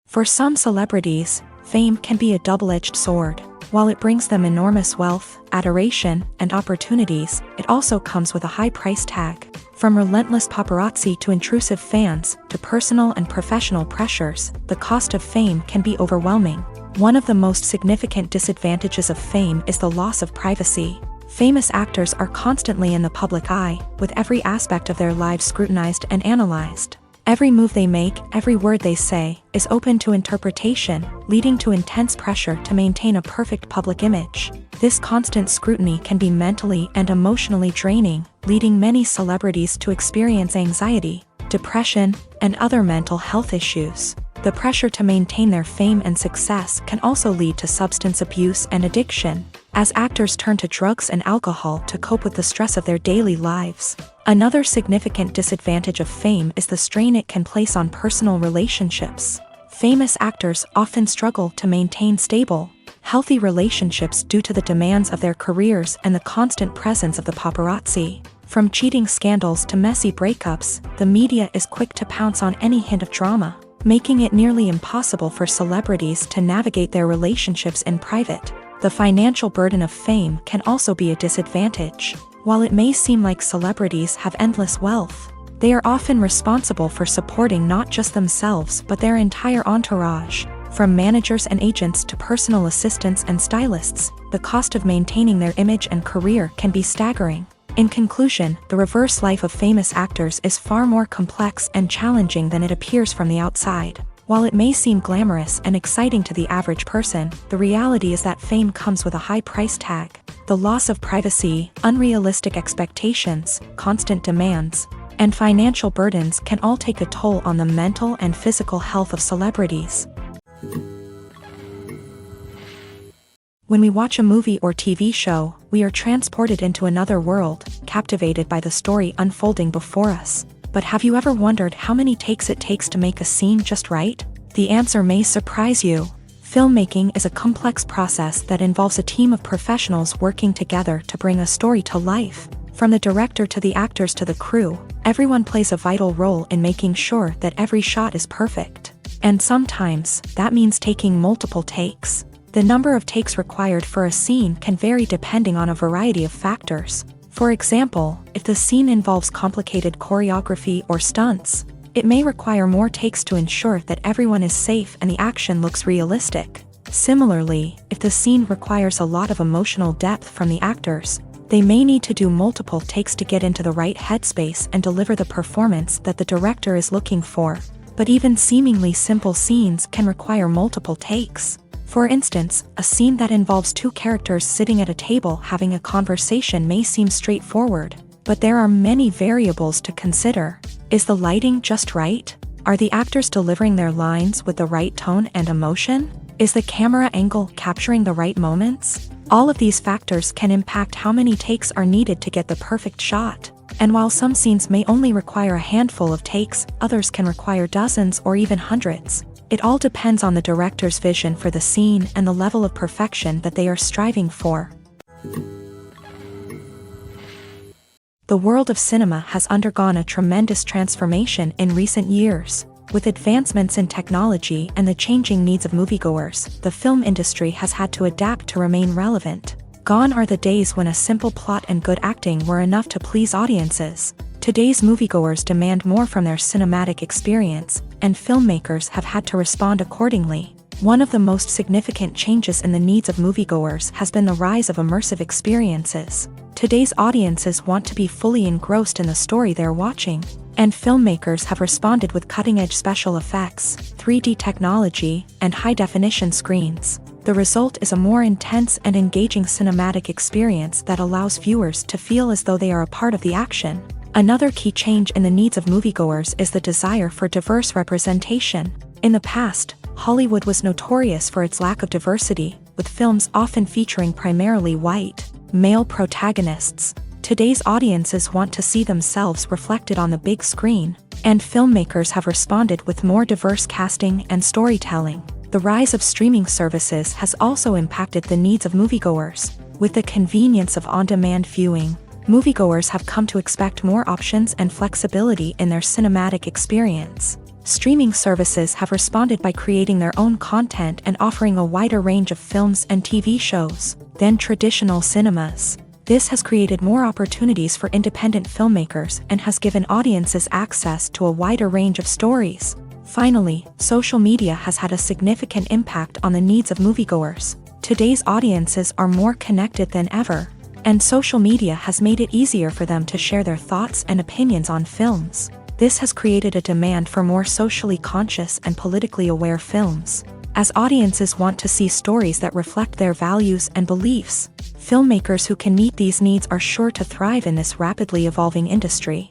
For some celebrities, fame can be a double-edged sword. While it brings them enormous wealth, adoration, and opportunities, it also comes with a high price tag. From relentless paparazzi to intrusive fans, to personal and professional pressures, the cost of fame can be overwhelming. One of the most significant disadvantages of fame is the loss of privacy. Famous actors are constantly in the public eye, with every aspect of their lives scrutinized and analyzed. Every move they make, every word they say, is open to interpretation, leading to intense pressure to maintain a perfect public image. This constant scrutiny can be mentally and emotionally draining, leading many celebrities to experience anxiety, depression, and other mental health issues. The pressure to maintain their fame and success can also lead to substance abuse and addiction, as actors turn to drugs and alcohol to cope with the stress of their daily lives. Another significant disadvantage of fame is the strain it can place on personal relationships. Famous actors often struggle to maintain stable, healthy relationships due to the demands of their careers and the constant presence of the paparazzi. From cheating scandals to messy breakups, the media is quick to pounce on any hint of drama, making it nearly impossible for celebrities to navigate their relationships in private. The financial burden of fame can also be a disadvantage. While it may seem like celebrities have endless wealth, they are often responsible for supporting not just themselves but their entire entourage. From managers and agents to personal assistants and stylists, the cost of maintaining their image and career can be staggering. In conclusion, the reverse life of famous actors is far more complex and challenging than it appears from the outside. While it may seem glamorous and exciting to the average person, the reality is that fame comes with a high price tag. The loss of privacy, unrealistic expectations, constant demands, and financial burdens can all take a toll on the mental and physical health of celebrities. When we watch a movie or TV show, we are transported into another world, captivated by the story unfolding before us. But have you ever wondered how many takes it takes to make a scene just right? The answer may surprise you. Filmmaking is a complex process that involves a team of professionals working together to bring a story to life. From the director to the actors to the crew, everyone plays a vital role in making sure that every shot is perfect. And sometimes, that means taking multiple takes. The number of takes required for a scene can vary depending on a variety of factors. For example, if the scene involves complicated choreography or stunts, it may require more takes to ensure that everyone is safe and the action looks realistic. Similarly, if the scene requires a lot of emotional depth from the actors, they may need to do multiple takes to get into the right headspace and deliver the performance that the director is looking for. But even seemingly simple scenes can require multiple takes. For instance, a scene that involves two characters sitting at a table having a conversation may seem straightforward, but there are many variables to consider. Is the lighting just right? Are the actors delivering their lines with the right tone and emotion? Is the camera angle capturing the right moments? All of these factors can impact how many takes are needed to get the perfect shot. And while some scenes may only require a handful of takes, others can require dozens or even hundreds. It all depends on the director's vision for the scene and the level of perfection that they are striving for. The world of cinema has undergone a tremendous transformation in recent years. With advancements in technology and the changing needs of moviegoers, the film industry has had to adapt to remain relevant. Gone are the days when a simple plot and good acting were enough to please audiences. Today's moviegoers demand more from their cinematic experience, and filmmakers have had to respond accordingly. One of the most significant changes in the needs of moviegoers has been the rise of immersive experiences. Today's audiences want to be fully engrossed in the story they're watching, and filmmakers have responded with cutting-edge special effects, 3D technology, and high-definition screens. The result is a more intense and engaging cinematic experience that allows viewers to feel as though they are a part of the action. Another key change in the needs of moviegoers is the desire for diverse representation. In the past, Hollywood was notorious for its lack of diversity, with films often featuring primarily white, male protagonists. Today's audiences want to see themselves reflected on the big screen, and filmmakers have responded with more diverse casting and storytelling. The rise of streaming services has also impacted the needs of moviegoers. With the convenience of on-demand viewing, moviegoers have come to expect more options and flexibility in their cinematic experience. Streaming services have responded by creating their own content and offering a wider range of films and TV shows than traditional cinemas. This has created more opportunities for independent filmmakers and has given audiences access to a wider range of stories. Finally, social media has had a significant impact on the needs of moviegoers. Today's audiences are more connected than ever, and social media has made it easier for them to share their thoughts and opinions on films. This has created a demand for more socially conscious and politically aware films. As audiences want to see stories that reflect their values and beliefs, filmmakers who can meet these needs are sure to thrive in this rapidly evolving industry.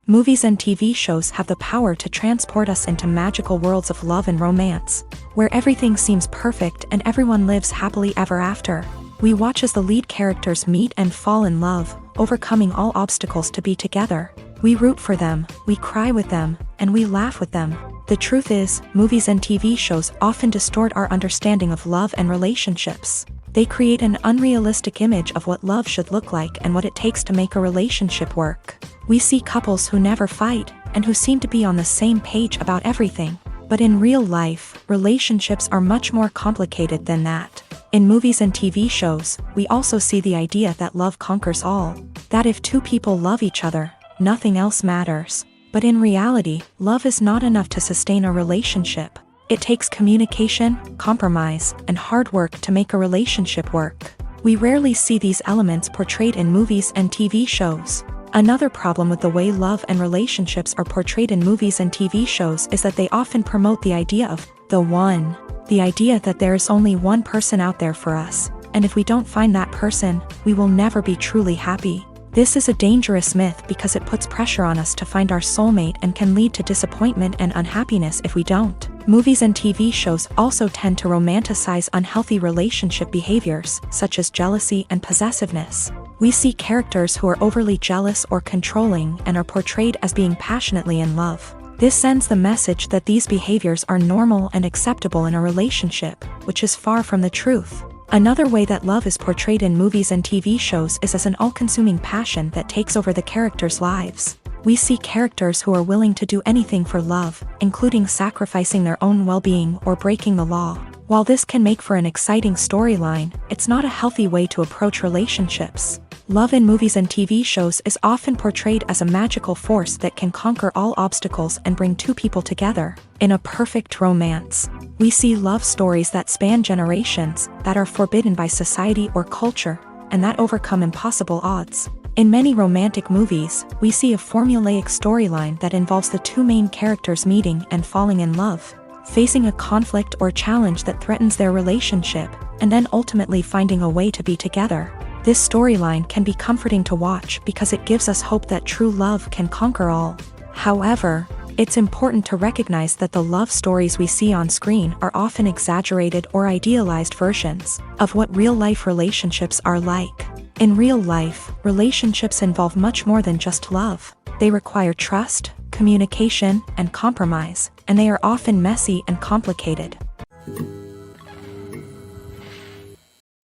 Movies and TV shows have the power to transport us into magical worlds of love and romance, where everything seems perfect and everyone lives happily ever after. We watch as the lead characters meet and fall in love, overcoming all obstacles to be together. We root for them, we cry with them, and we laugh with them. The truth is, movies and TV shows often distort our understanding of love and relationships. They create an unrealistic image of what love should look like and what it takes to make a relationship work. We see couples who never fight, and who seem to be on the same page about everything. But in real life, relationships are much more complicated than that. In movies and TV shows, we also see the idea that love conquers all. That if two people love each other, nothing else matters. But in reality, love is not enough to sustain a relationship. It takes communication, compromise, and hard work to make a relationship work. We rarely see these elements portrayed in movies and TV shows. Another problem with the way love and relationships are portrayed in movies and TV shows is that they often promote the idea of the one. The idea that there is only one person out there for us, and if we don't find that person, we will never be truly happy. This is a dangerous myth because it puts pressure on us to find our soulmate and can lead to disappointment and unhappiness if we don't. Movies and TV shows also tend to romanticize unhealthy relationship behaviors, such as jealousy and possessiveness. We see characters who are overly jealous or controlling and are portrayed as being passionately in love. This sends the message that these behaviors are normal and acceptable in a relationship, which is far from the truth. Another way that love is portrayed in movies and TV shows is as an all-consuming passion that takes over the characters' lives. We see characters who are willing to do anything for love, including sacrificing their own well-being or breaking the law. While this can make for an exciting storyline, it's not a healthy way to approach relationships. Love in movies and TV shows is often portrayed as a magical force that can conquer all obstacles and bring two people together in a perfect romance. We see love stories that span generations, that are forbidden by society or culture, and that overcome impossible odds. In many romantic movies, we see a formulaic storyline that involves the two main characters meeting and falling in love, facing a conflict or challenge that threatens their relationship, and then ultimately finding a way to be together. This storyline can be comforting to watch because it gives us hope that true love can conquer all. However, it's important to recognize that the love stories we see on screen are often exaggerated or idealized versions of what real-life relationships are like. In real life, relationships involve much more than just love. They require trust, communication, and compromise, and they are often messy and complicated.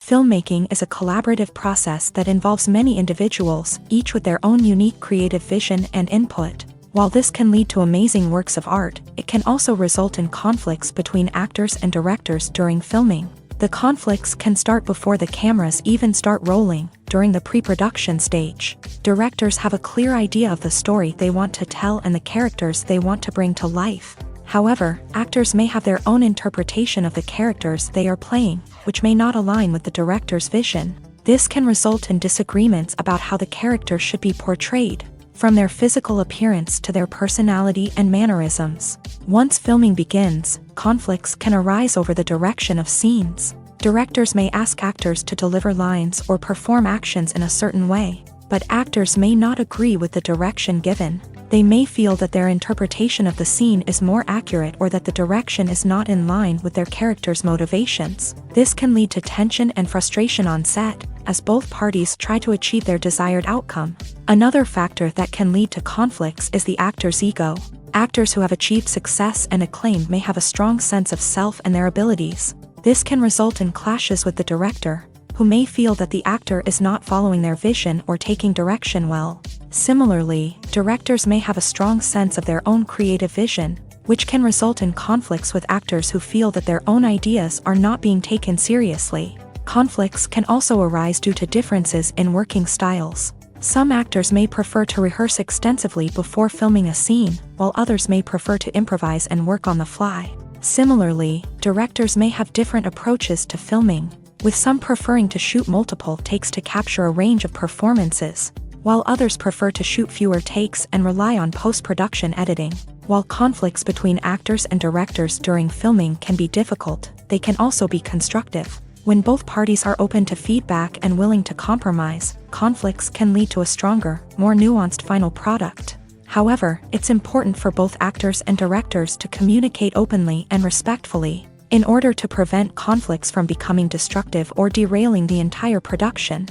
Filmmaking is a collaborative process that involves many individuals, each with their own unique creative vision and input. While this can lead to amazing works of art, it can also result in conflicts between actors and directors during filming. The conflicts can start before the cameras even start rolling, during the pre-production stage. Directors have a clear idea of the story they want to tell and the characters they want to bring to life. However, actors may have their own interpretation of the characters they are playing, which may not align with the director's vision. This can result in disagreements about how the character should be portrayed, from their physical appearance to their personality and mannerisms. Once filming begins, conflicts can arise over the direction of scenes. Directors may ask actors to deliver lines or perform actions in a certain way, but actors may not agree with the direction given. They may feel that their interpretation of the scene is more accurate or that the direction is not in line with their character's motivations. This can lead to tension and frustration on set, as both parties try to achieve their desired outcome. Another factor that can lead to conflicts is the actor's ego. Actors who have achieved success and acclaim may have a strong sense of self and their abilities. This can result in clashes with the director, who may feel that the actor is not following their vision or taking direction well. Similarly, directors may have a strong sense of their own creative vision, which can result in conflicts with actors who feel that their own ideas are not being taken seriously. Conflicts can also arise due to differences in working styles. Some actors may prefer to rehearse extensively before filming a scene, while others may prefer to improvise and work on the fly. Similarly, directors may have different approaches to filming, with some preferring to shoot multiple takes to capture a range of performances, while others prefer to shoot fewer takes and rely on post-production editing. While conflicts between actors and directors during filming can be difficult, they can also be constructive. When both parties are open to feedback and willing to compromise, conflicts can lead to a stronger, more nuanced final product. However, it's important for both actors and directors to communicate openly and respectfully, in order to prevent conflicts from becoming destructive or derailing the entire production.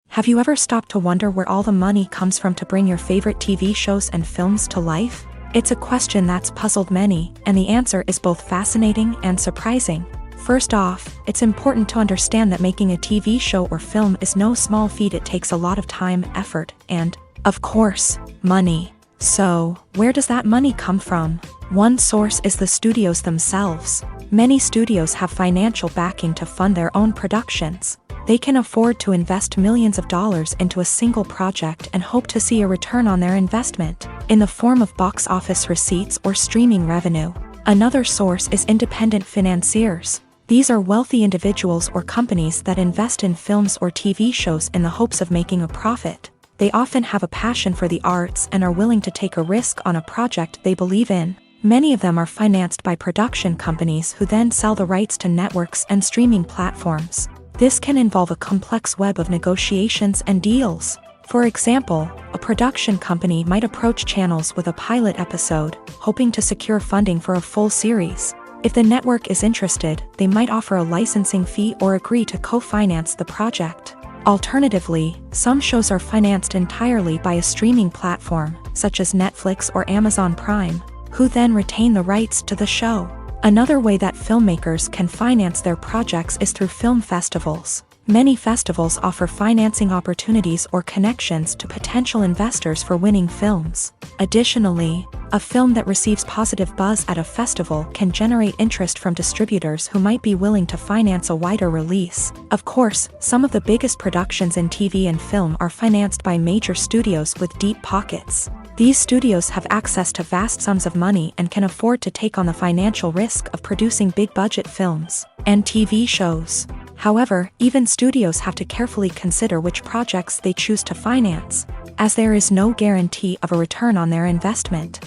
Have you ever stopped to wonder where all the money comes from to bring your favorite TV shows and films to life? It's a question that's puzzled many, and the answer is both fascinating and surprising. First off, it's important to understand that making a TV show or film is no small feat. It takes a lot of time, effort, and, of course, money. So, where does that money come from? One source is the studios themselves. Many studios have financial backing to fund their own productions. They can afford to invest millions of dollars into a single project and hope to see a return on their investment, in the form of box office receipts or streaming revenue. Another source is independent financiers. These are wealthy individuals or companies that invest in films or TV shows in the hopes of making a profit. They often have a passion for the arts and are willing to take a risk on a project they believe in. Many of them are financed by production companies who then sell the rights to networks and streaming platforms. This can involve a complex web of negotiations and deals. For example, a production company might approach channels with a pilot episode, hoping to secure funding for a full series. If the network is interested, they might offer a licensing fee or agree to co-finance the project. Alternatively, some shows are financed entirely by a streaming platform, such as Netflix or Amazon Prime, who then retain the rights to the show. Another way that filmmakers can finance their projects is through film festivals. Many festivals offer financing opportunities or connections to potential investors for winning films. Additionally, a film that receives positive buzz at a festival can generate interest from distributors who might be willing to finance a wider release. Of course, some of the biggest productions in TV and film are financed by major studios with deep pockets. These studios have access to vast sums of money and can afford to take on the financial risk of producing big-budget films and TV shows. However, even studios have to carefully consider which projects they choose to finance, as there is no guarantee of a return on their investment.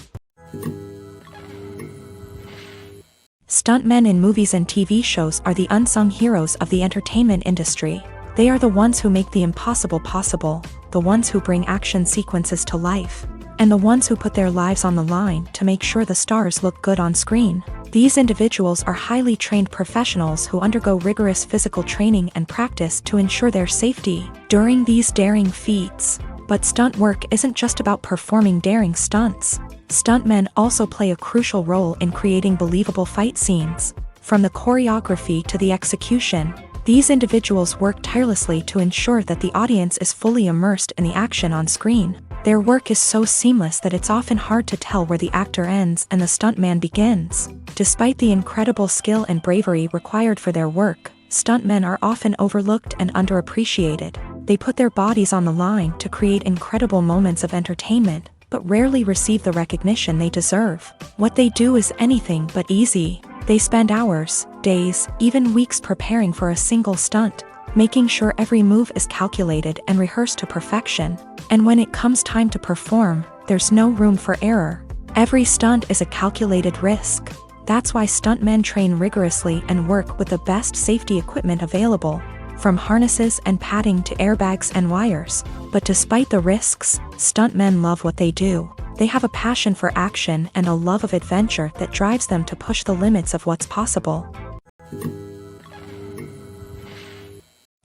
Stuntmen in movies and TV shows are the unsung heroes of the entertainment industry. They are the ones who make the impossible possible, the ones who bring action sequences to life, and the ones who put their lives on the line to make sure the stars look good on screen. These individuals are highly trained professionals who undergo rigorous physical training and practice to ensure their safety during these daring feats. But stunt work isn't just about performing daring stunts. Stuntmen also play a crucial role in creating believable fight scenes. From the choreography to the execution, these individuals work tirelessly to ensure that the audience is fully immersed in the action on screen. Their work is so seamless that it's often hard to tell where the actor ends and the stuntman begins. Despite the incredible skill and bravery required for their work, stuntmen are often overlooked and underappreciated. They put their bodies on the line to create incredible moments of entertainment, but rarely receive the recognition they deserve. What they do is anything but easy. They spend hours, days, even weeks preparing for a single stunt, making sure every move is calculated and rehearsed to perfection. And when it comes time to perform, there's no room for error. Every stunt is a calculated risk. That's why stuntmen train rigorously and work with the best safety equipment available, from harnesses and padding to airbags and wires. But despite the risks, stuntmen love what they do. They have a passion for action and a love of adventure that drives them to push the limits of what's possible.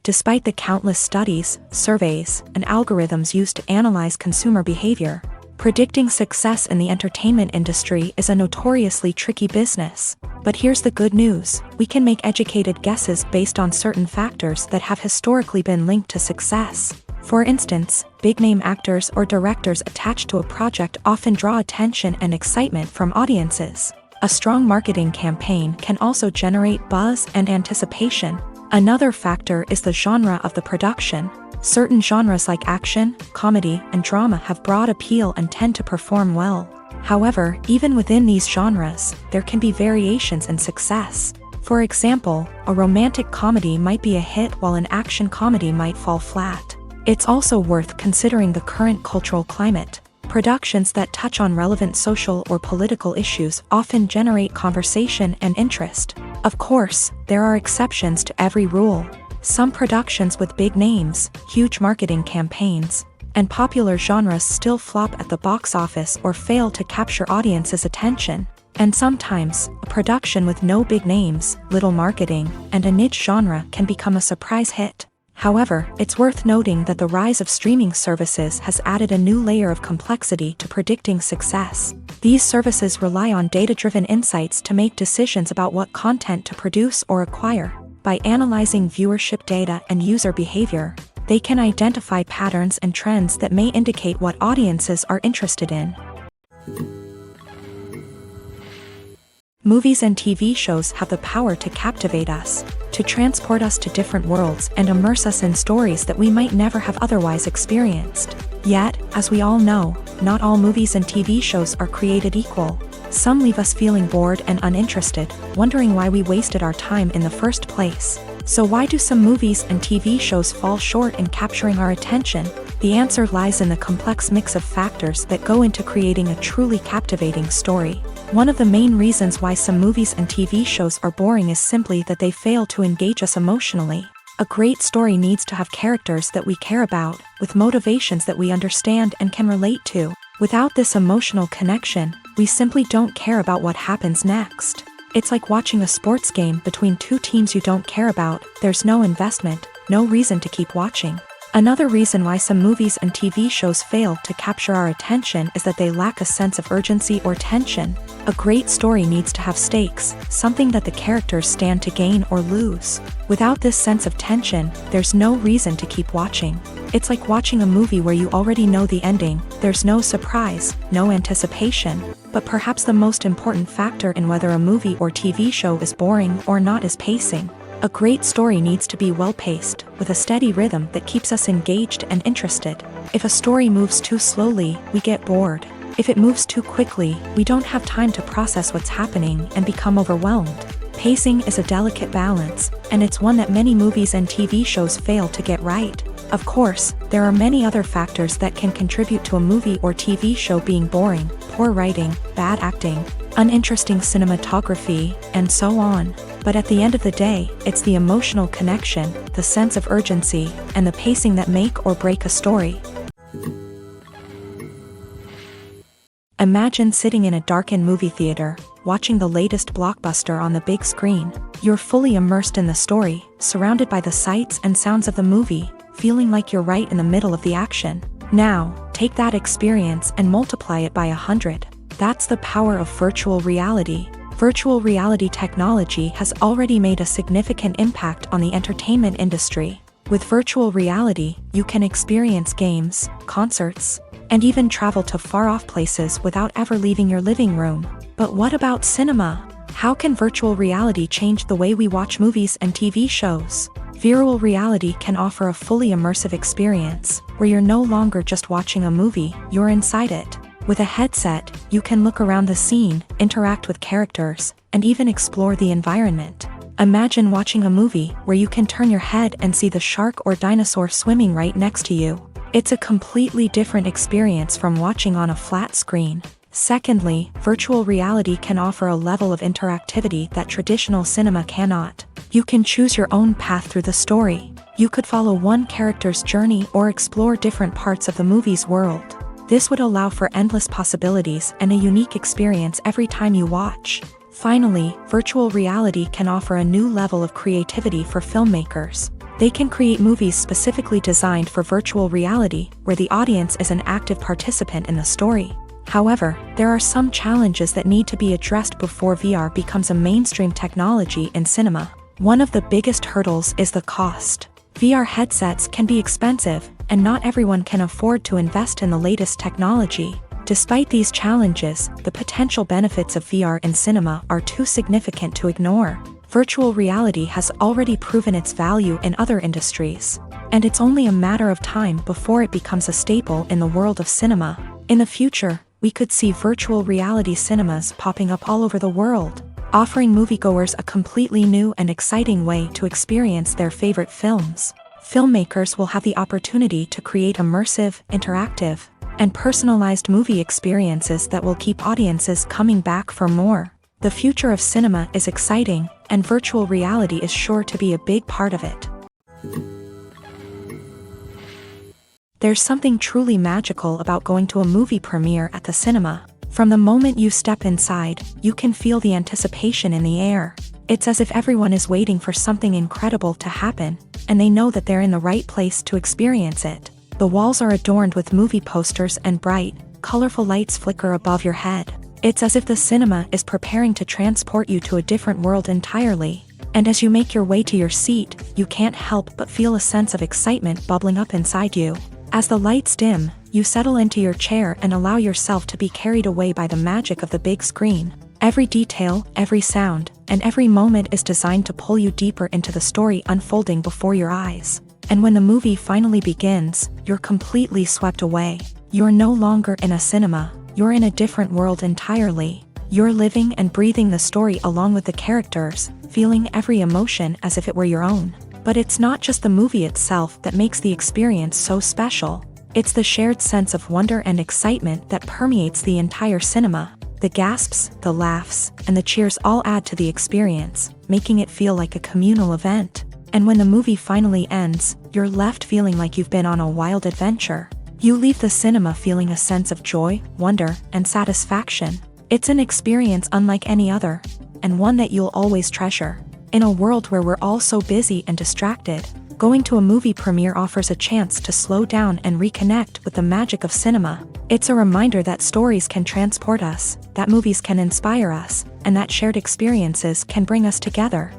Despite the countless studies, surveys, and algorithms used to analyze consumer behavior, predicting success in the entertainment industry is a notoriously tricky business. But here's the good news: we can make educated guesses based on certain factors that have historically been linked to success. For instance, big-name actors or directors attached to a project often draw attention and excitement from audiences. A strong marketing campaign can also generate buzz and anticipation. Another factor is the genre of the production. Certain genres like action, comedy, and drama have broad appeal and tend to perform well. However, even within these genres, there can be variations in success. For example, a romantic comedy might be a hit while an action comedy might fall flat. It's also worth considering the current cultural climate. Productions that touch on relevant social or political issues often generate conversation and interest. Of course, there are exceptions to every rule. Some productions with big names, huge marketing campaigns, and popular genres still flop at the box office or fail to capture audiences' attention. And sometimes, a production with no big names, little marketing, and a niche genre can become a surprise hit. However, it's worth noting that the rise of streaming services has added a new layer of complexity to predicting success. These services rely on data-driven insights to make decisions about what content to produce or acquire. By analyzing viewership data and user behavior, they can identify patterns and trends that may indicate what audiences are interested in. Movies and TV shows have the power to captivate us, to transport us to different worlds and immerse us in stories that we might never have otherwise experienced. Yet, as we all know, not all movies and TV shows are created equal. Some leave us feeling bored and uninterested, wondering why we wasted our time in the first place. So why do some movies and TV shows fall short in capturing our attention? The answer lies in the complex mix of factors that go into creating a truly captivating story. One of the main reasons why some movies and TV shows are boring is simply that they fail to engage us emotionally. A great story needs to have characters that we care about, with motivations that we understand and can relate to. Without this emotional connection, we simply don't care about what happens next. It's like watching a sports game between two teams you don't care about. There's no investment, no reason to keep watching. Another reason why some movies and TV shows fail to capture our attention is that they lack a sense of urgency or tension. A great story needs to have stakes, something that the characters stand to gain or lose. Without this sense of tension, there's no reason to keep watching. It's like watching a movie where you already know the ending. There's no surprise, no anticipation. But perhaps the most important factor in whether a movie or TV show is boring or not is pacing. A great story needs to be well-paced, with a steady rhythm that keeps us engaged and interested. If a story moves too slowly, we get bored. If it moves too quickly, we don't have time to process what's happening and become overwhelmed. Pacing is a delicate balance, and it's one that many movies and TV shows fail to get right. Of course, there are many other factors that can contribute to a movie or TV show being boring: poor writing, bad acting, uninteresting cinematography, and so on. But at the end of the day, it's the emotional connection, the sense of urgency, and the pacing that make or break a story. Imagine sitting in a darkened movie theater, watching the latest blockbuster on the big screen. You're fully immersed in the story, surrounded by the sights and sounds of the movie, feeling like you're right in the middle of the action. Now, take that experience and multiply it by 100. That's the power of virtual reality. Virtual reality technology has already made a significant impact on the entertainment industry. With virtual reality, you can experience games, concerts, and even travel to far-off places without ever leaving your living room. But what about cinema? How can virtual reality change the way we watch movies and TV shows? Virtual reality can offer a fully immersive experience, where you're no longer just watching a movie, you're inside it. With a headset, you can look around the scene, interact with characters, and even explore the environment. Imagine watching a movie where you can turn your head and see the shark or dinosaur swimming right next to you. It's a completely different experience from watching on a flat screen. Secondly, virtual reality can offer a level of interactivity that traditional cinema cannot. You can choose your own path through the story. You could follow one character's journey or explore different parts of the movie's world. This would allow for endless possibilities and a unique experience every time you watch. Finally, virtual reality can offer a new level of creativity for filmmakers. They can create movies specifically designed for virtual reality, where the audience is an active participant in the story. However, there are some challenges that need to be addressed before VR becomes a mainstream technology in cinema. One of the biggest hurdles is the cost. VR headsets can be expensive, and not everyone can afford to invest in the latest technology. Despite these challenges, the potential benefits of VR in cinema are too significant to ignore. Virtual reality has already proven its value in other industries, and it's only a matter of time before it becomes a staple in the world of cinema. In the future, we could see virtual reality cinemas popping up all over the world, offering moviegoers a completely new and exciting way to experience their favorite films. Filmmakers will have the opportunity to create immersive, interactive, and personalized movie experiences that will keep audiences coming back for more. The future of cinema is exciting, and virtual reality is sure to be a big part of it. There's something truly magical about going to a movie premiere at the cinema. From the moment you step inside, you can feel the anticipation in the air. It's as if everyone is waiting for something incredible to happen, and they know that they're in the right place to experience it. The walls are adorned with movie posters and bright, colorful lights flicker above your head. It's as if the cinema is preparing to transport you to a different world entirely. And as you make your way to your seat, you can't help but feel a sense of excitement bubbling up inside you. As the lights dim, you settle into your chair and allow yourself to be carried away by the magic of the big screen. Every detail, every sound, and every moment is designed to pull you deeper into the story unfolding before your eyes. And when the movie finally begins, you're completely swept away. You're no longer in a cinema, you're in a different world entirely. You're living and breathing the story along with the characters, feeling every emotion as if it were your own. But it's not just the movie itself that makes the experience so special. It's the shared sense of wonder and excitement that permeates the entire cinema. The gasps, the laughs, and the cheers all add to the experience, making it feel like a communal event. And when the movie finally ends, you're left feeling like you've been on a wild adventure. You leave the cinema feeling a sense of joy, wonder, and satisfaction. It's an experience unlike any other, and one that you'll always treasure. In a world where we're all so busy and distracted, going to a movie premiere offers a chance to slow down and reconnect with the magic of cinema. It's a reminder that stories can transport us, that movies can inspire us, and that shared experiences can bring us together.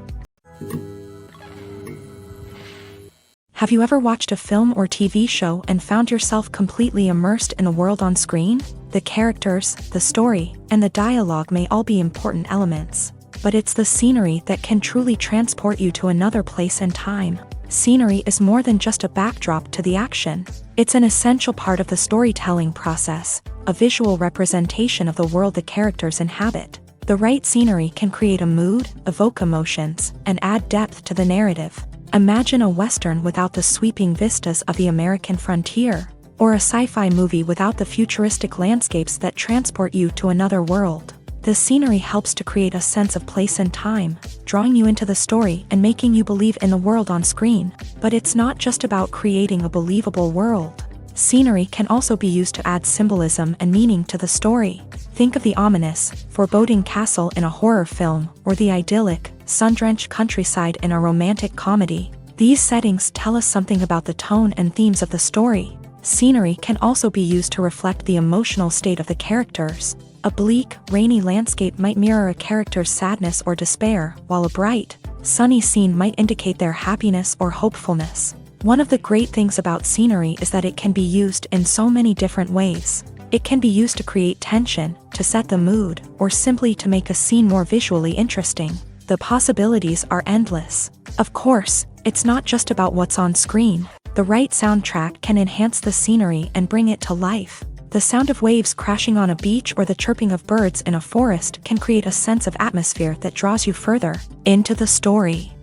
Have you ever watched a film or TV show and found yourself completely immersed in the world on screen? The characters, the story, and the dialogue may all be important elements, but it's the scenery that can truly transport you to another place and time. Scenery is more than just a backdrop to the action. It's an essential part of the storytelling process, a visual representation of the world the characters inhabit. The right scenery can create a mood, evoke emotions, and add depth to the narrative. Imagine a Western without the sweeping vistas of the American frontier, or a sci-fi movie without the futuristic landscapes that transport you to another world. The scenery helps to create a sense of place and time, drawing you into the story and making you believe in the world on screen. But it's not just about creating a believable world. Scenery can also be used to add symbolism and meaning to the story. Think of the ominous, foreboding castle in a horror film, or the idyllic, sun-drenched countryside in a romantic comedy. These settings tell us something about the tone and themes of the story. Scenery can also be used to reflect the emotional state of the characters. A bleak, rainy landscape might mirror a character's sadness or despair, while a bright, sunny scene might indicate their happiness or hopefulness. One of the great things about scenery is that it can be used in so many different ways. It can be used to create tension, to set the mood, or simply to make a scene more visually interesting. The possibilities are endless. Of course, it's not just about what's on screen. The right soundtrack can enhance the scenery and bring it to life. The sound of waves crashing on a beach or the chirping of birds in a forest can create a sense of atmosphere that draws you further into the story.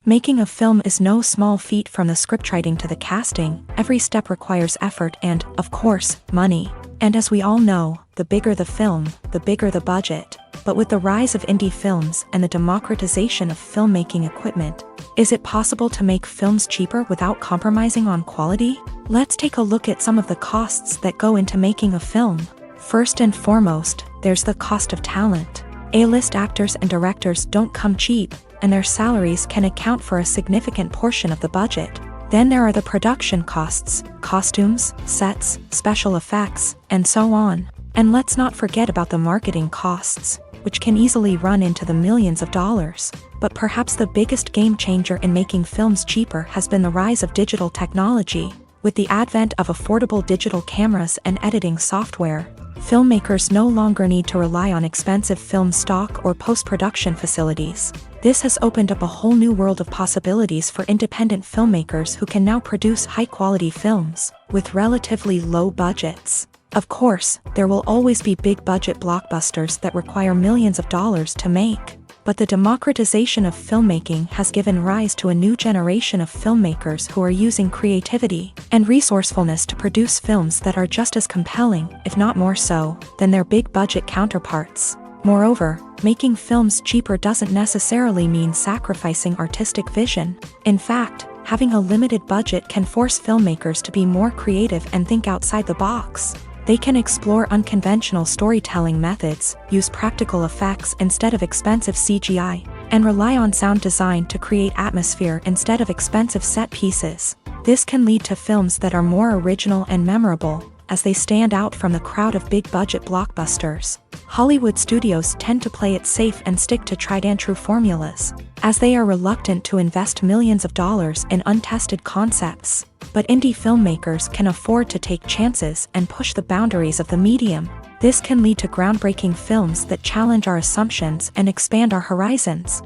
Making a film is no small feat. From the scriptwriting to the casting, every step requires effort and, of course, money. And as we all know, the bigger the film, the bigger the budget. But with the rise of indie films and the democratization of filmmaking equipment, is it possible to make films cheaper without compromising on quality? Let's take a look at some of the costs that go into making a film. First and foremost, there's the cost of talent. A-list actors and directors don't come cheap, and their salaries can account for a significant portion of the budget. Then there are the production costs, costumes, sets, special effects, and so on. And let's not forget about the marketing costs, which can easily run into the millions of dollars. But perhaps the biggest game changer in making films cheaper has been the rise of digital technology. With the advent of affordable digital cameras and editing software, filmmakers no longer need to rely on expensive film stock or post-production facilities. This has opened up a whole new world of possibilities for independent filmmakers who can now produce high-quality films with relatively low budgets. Of course, there will always be big-budget blockbusters that require millions of dollars to make. But the democratization of filmmaking has given rise to a new generation of filmmakers who are using creativity and resourcefulness to produce films that are just as compelling, if not more so, than their big-budget counterparts. Moreover, making films cheaper doesn't necessarily mean sacrificing artistic vision. In fact, having a limited budget can force filmmakers to be more creative and think outside the box. They can explore unconventional storytelling methods, use practical effects instead of expensive CGI, and rely on sound design to create atmosphere instead of expensive set pieces. This can lead to films that are more original and memorable, as they stand out from the crowd of big-budget blockbusters. Hollywood studios tend to play it safe and stick to tried-and-true formulas, as they are reluctant to invest millions of dollars in untested concepts. But indie filmmakers can afford to take chances and push the boundaries of the medium. This can lead to groundbreaking films that challenge our assumptions and expand our horizons.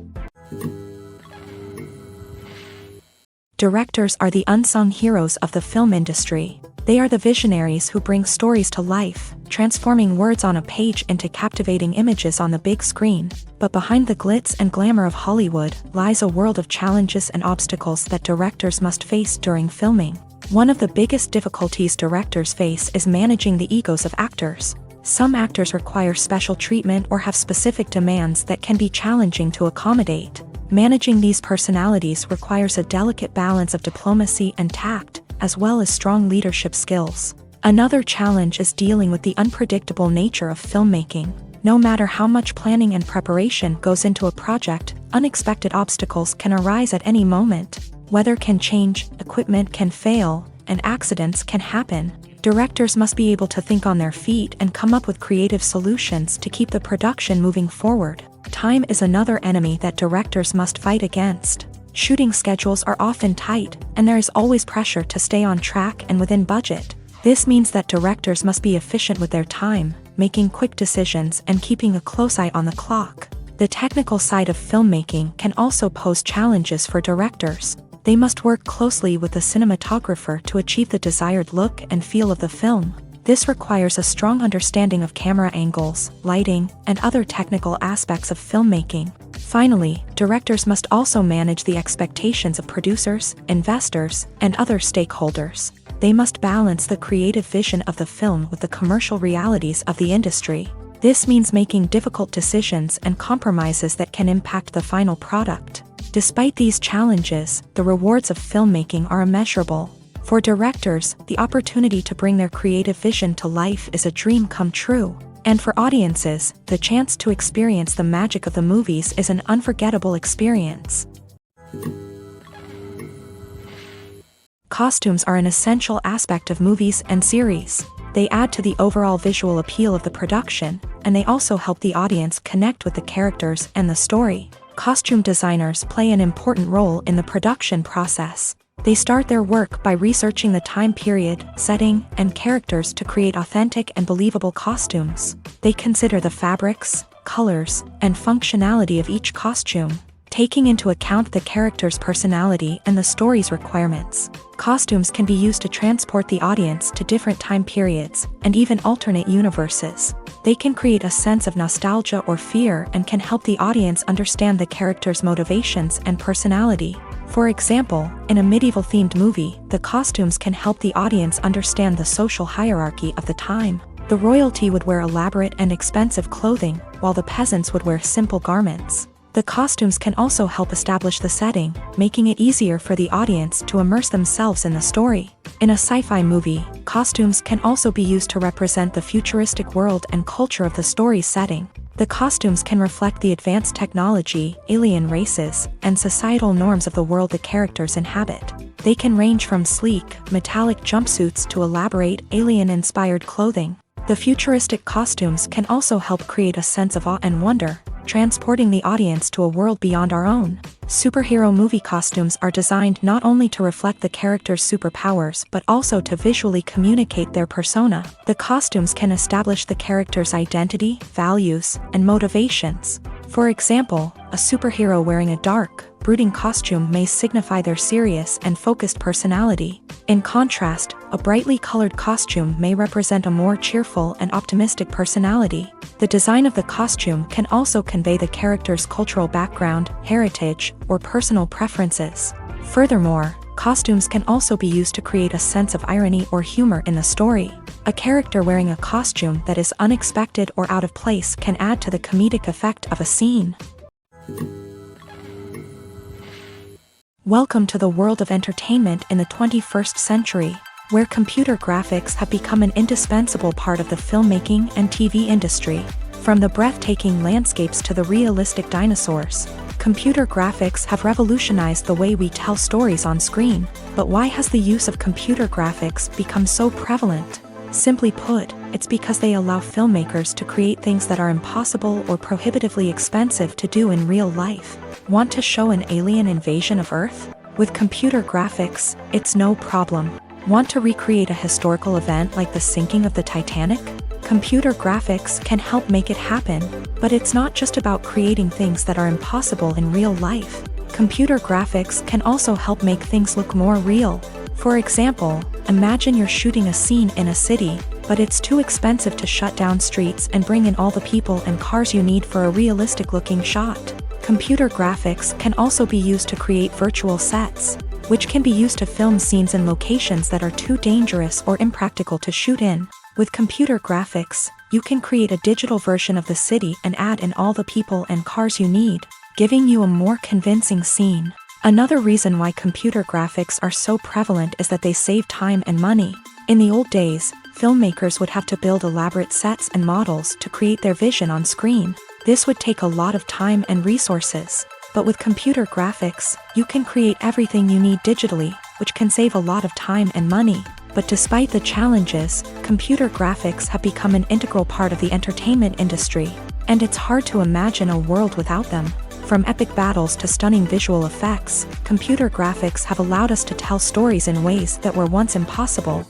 Directors are the unsung heroes of the film industry. They are the visionaries who bring stories to life, transforming words on a page into captivating images on the big screen. But behind the glitz and glamour of Hollywood lies a world of challenges and obstacles that directors must face during filming. One of the biggest difficulties directors face is managing the egos of actors. Some actors require special treatment or have specific demands that can be challenging to accommodate. Managing these personalities requires a delicate balance of diplomacy and tact, as well as strong leadership skills. Another challenge is dealing with the unpredictable nature of filmmaking. No matter how much planning and preparation goes into a project, unexpected obstacles can arise at any moment. Weather can change, equipment can fail, and accidents can happen. Directors must be able to think on their feet and come up with creative solutions to keep the production moving forward. Time is another enemy that directors must fight against. Shooting schedules are often tight, and there is always pressure to stay on track and within budget. This means that directors must be efficient with their time, making quick decisions and keeping a close eye on the clock. The technical side of filmmaking can also pose challenges for directors. They must work closely with the cinematographer to achieve the desired look and feel of the film. This requires a strong understanding of camera angles, lighting, and other technical aspects of filmmaking. Finally, directors must also manage the expectations of producers, investors, and other stakeholders. They must balance the creative vision of the film with the commercial realities of the industry. This means making difficult decisions and compromises that can impact the final product. Despite these challenges, the rewards of filmmaking are immeasurable. For directors, the opportunity to bring their creative vision to life is a dream come true. And for audiences, the chance to experience the magic of the movies is an unforgettable experience. Costumes are an essential aspect of movies and series. They add to the overall visual appeal of the production, and they also help the audience connect with the characters and the story. Costume designers play an important role in the production process. They start their work by researching the time period, setting, and characters to create authentic and believable costumes. They consider the fabrics, colors, and functionality of each costume. taking into account the character's personality and the story's requirements. Costumes can be used to transport the audience to different time periods, and even alternate universes. They can create a sense of nostalgia or fear and can help the audience understand the character's motivations and personality. For example, in a medieval-themed movie, the costumes can help the audience understand the social hierarchy of the time. The royalty would wear elaborate and expensive clothing, while the peasants would wear simple garments. The costumes can also help establish the setting, making it easier for the audience to immerse themselves in the story. In a sci-fi movie, costumes can also be used to represent the futuristic world and culture of the story's setting. The costumes can reflect the advanced technology, alien races, and societal norms of the world the characters inhabit. They can range from sleek, metallic jumpsuits to elaborate, alien-inspired clothing. The futuristic costumes can also help create a sense of awe and wonder, transporting the audience to a world beyond our own. Superhero movie costumes are designed not only to reflect the character's superpowers but also to visually communicate their persona. The costumes can establish the character's identity, values, and motivations. For example, a superhero wearing a dark, brooding costume may signify their serious and focused personality. In contrast, a brightly colored costume may represent a more cheerful and optimistic personality. The design of the costume can also convey the character's cultural background, heritage, or personal preferences. Furthermore, costumes can also be used to create a sense of irony or humor in the story. A character wearing a costume that is unexpected or out of place can add to the comedic effect of a scene. Welcome to the world of entertainment in the 21st century, where computer graphics have become an indispensable part of the filmmaking and TV industry. From the breathtaking landscapes to the realistic dinosaurs, computer graphics have revolutionized the way we tell stories on screen. But why has the use of computer graphics become so prevalent? Simply put, it's because they allow filmmakers to create things that are impossible or prohibitively expensive to do in real life. Want to show an alien invasion of Earth? With computer graphics, it's no problem. Want to recreate a historical event like the sinking of the Titanic? Computer graphics can help make it happen, but it's not just about creating things that are impossible in real life. Computer graphics can also help make things look more real. For example, imagine you're shooting a scene in a city, but it's too expensive to shut down streets and bring in all the people and cars you need for a realistic-looking shot. Computer graphics can also be used to create virtual sets, which can be used to film scenes in locations that are too dangerous or impractical to shoot in. With computer graphics, you can create a digital version of the city and add in all the people and cars you need, giving you a more convincing scene. Another reason why computer graphics are so prevalent is that they save time and money. In the old days, filmmakers would have to build elaborate sets and models to create their vision on screen. This would take a lot of time and resources. But with computer graphics, you can create everything you need digitally, which can save a lot of time and money. But despite the challenges, computer graphics have become an integral part of the entertainment industry, and it's hard to imagine a world without them. From epic battles to stunning visual effects, computer graphics have allowed us to tell stories in ways that were once impossible.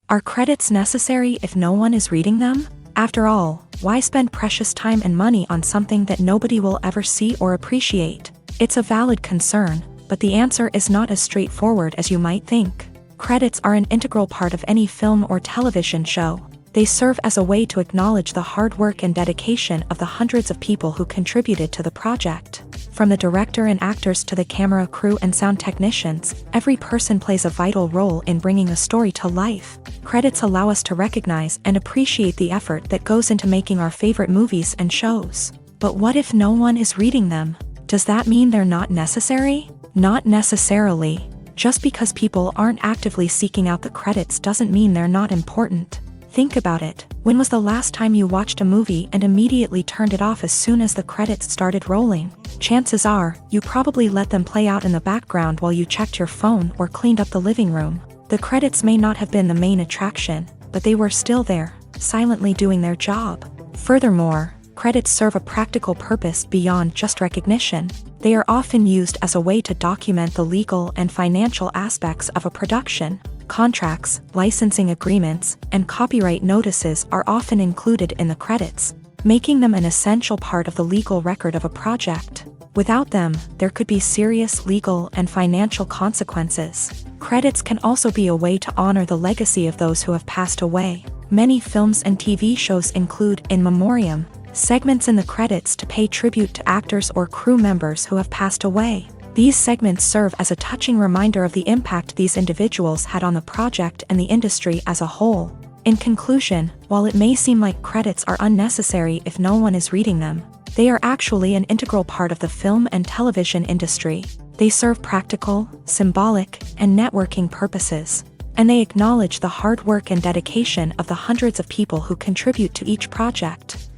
Are credits necessary if no one is reading them? After all, why spend precious time and money on something that nobody will ever see or appreciate? It's a valid concern, but the answer is not as straightforward as you might think. Credits are an integral part of any film or television show. They serve as a way to acknowledge the hard work and dedication of the hundreds of people who contributed to the project. From the director and actors to the camera crew and sound technicians, every person plays a vital role in bringing a story to life. Credits allow us to recognize and appreciate the effort that goes into making our favorite movies and shows. But what if no one is reading them? Does that mean they're not necessary? Not necessarily. Just because people aren't actively seeking out the credits doesn't mean they're not important. Think about it. When was the last time you watched a movie and immediately turned it off as soon as the credits started rolling? Chances are, you probably let them play out in the background while you checked your phone or cleaned up the living room. The credits may not have been the main attraction, but they were still there, silently doing their job. Furthermore, credits serve a practical purpose beyond just recognition. They are often used as a way to document the legal and financial aspects of a production. Contracts, licensing agreements, and copyright notices are often included in the credits. making them an essential part of the legal record of a project. Without them, there could be serious legal and financial consequences. Credits can also be a way to honor the legacy of those who have passed away. Many films and TV shows include in memoriam segments in the credits to pay tribute to actors or crew members who have passed away. These segments serve as a touching reminder of the impact these individuals had on the project and the industry as a whole. In conclusion, while it may seem like credits are unnecessary if no one is reading them, they are actually an integral part of the film and television industry. They serve practical, symbolic, and networking purposes, and they acknowledge the hard work and dedication of the hundreds of people who contribute to each project.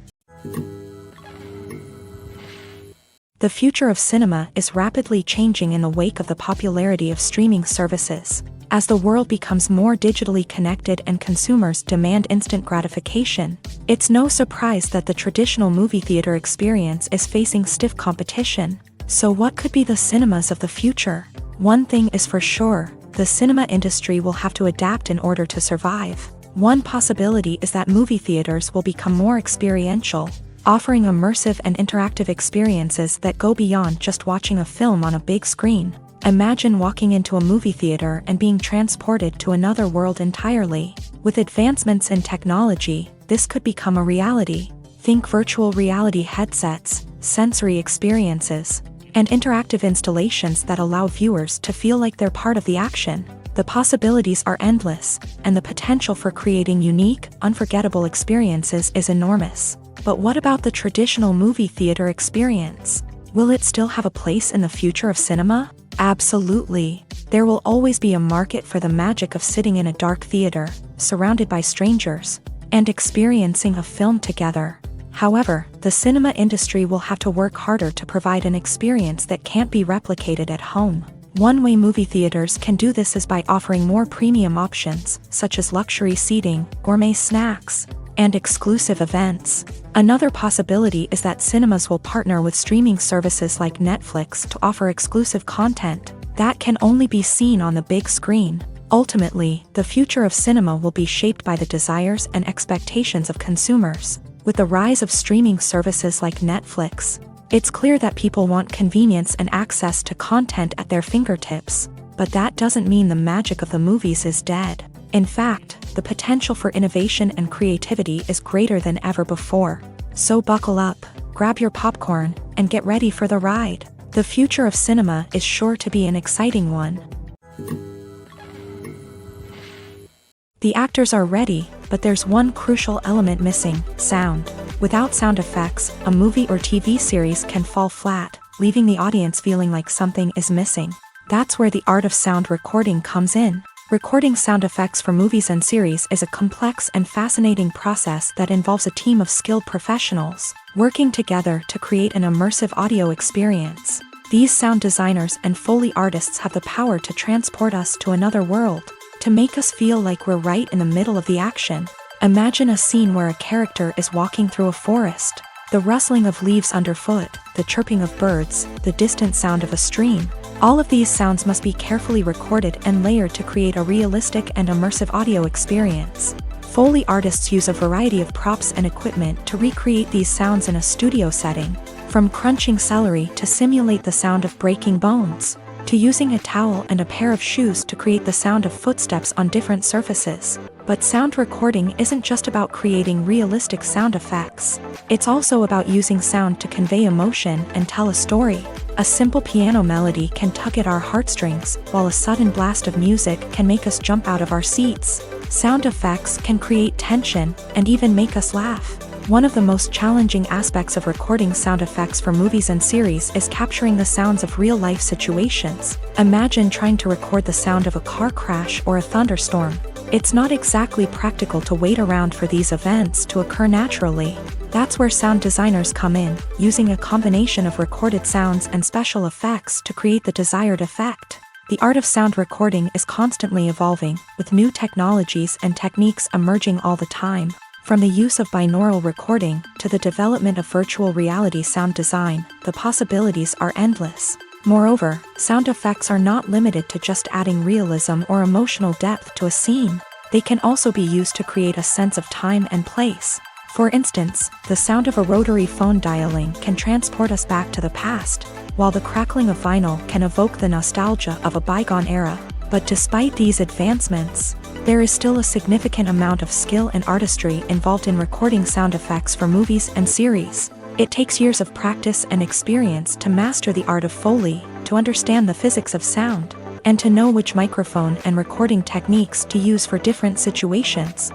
The future of cinema is rapidly changing in the wake of the popularity of streaming services. As the world becomes more digitally connected and consumers demand instant gratification, it's no surprise that the traditional movie theater experience is facing stiff competition. So what could be the cinemas of the future? One thing is for sure, the cinema industry will have to adapt in order to survive. One possibility is that movie theaters will become more experiential, offering immersive and interactive experiences that go beyond just watching a film on a big screen. Imagine walking into a movie theater and being transported to another world entirely. With advancements in technology, this could become a reality. Think virtual reality headsets, sensory experiences, and interactive installations that allow viewers to feel like they're part of the action. The possibilities are endless, and the potential for creating unique, unforgettable experiences is enormous. But what about the traditional movie theater experience? Will it still have a place in the future of cinema? Absolutely. There will always be a market for the magic of sitting in a dark theater, surrounded by strangers, and experiencing a film together. However, the cinema industry will have to work harder to provide an experience that can't be replicated at home. One way movie theaters can do this is by offering more premium options, such as luxury seating, gourmet snacks, and exclusive events. Another possibility is that cinemas will partner with streaming services like Netflix to offer exclusive content that can only be seen on the big screen. Ultimately, the future of cinema will be shaped by the desires and expectations of consumers. With the rise of streaming services like Netflix, it's clear that people want convenience and access to content at their fingertips. But that doesn't mean the magic of the movies is dead. In fact, the potential for innovation and creativity is greater than ever before. So buckle up, grab your popcorn, and get ready for the ride. The future of cinema is sure to be an exciting one. The actors are ready, but there's one crucial element missing: sound. Without sound effects, a movie or TV series can fall flat, leaving the audience feeling like something is missing. That's where the art of sound recording comes in. Recording sound effects for movies and series is a complex and fascinating process that involves a team of skilled professionals working together to create an immersive audio experience. These sound designers and Foley artists have the power to transport us to another world, to make us feel like we're right in the middle of the action. Imagine a scene where a character is walking through a forest. The rustling of leaves underfoot, the chirping of birds, the distant sound of a stream. All of these sounds must be carefully recorded and layered to create a realistic and immersive audio experience. Foley artists use a variety of props and equipment to recreate these sounds in a studio setting, from crunching celery to simulate the sound of breaking bones, to using a towel and a pair of shoes to create the sound of footsteps on different surfaces. But sound recording isn't just about creating realistic sound effects. It's also about using sound to convey emotion and tell a story. A simple piano melody can tug at our heartstrings, while a sudden blast of music can make us jump out of our seats. Sound effects can create tension and even make us laugh. One of the most challenging aspects of recording sound effects for movies and series is capturing the sounds of real-life situations. Imagine trying to record the sound of a car crash or a thunderstorm. It's not exactly practical to wait around for these events to occur naturally. That's where sound designers come in, using a combination of recorded sounds and special effects to create the desired effect. The art of sound recording is constantly evolving, with new technologies and techniques emerging all the time. From the use of binaural recording to the development of virtual reality sound design, the possibilities are endless. Moreover, sound effects are not limited to just adding realism or emotional depth to a scene. They can also be used to create a sense of time and place. For instance, the sound of a rotary phone dialing can transport us back to the past, while the crackling of vinyl can evoke the nostalgia of a bygone era. But despite these advancements, there is still a significant amount of skill and artistry involved in recording sound effects for movies and series. It takes years of practice and experience to master the art of Foley, to understand the physics of sound, and to know which microphone and recording techniques to use for different situations.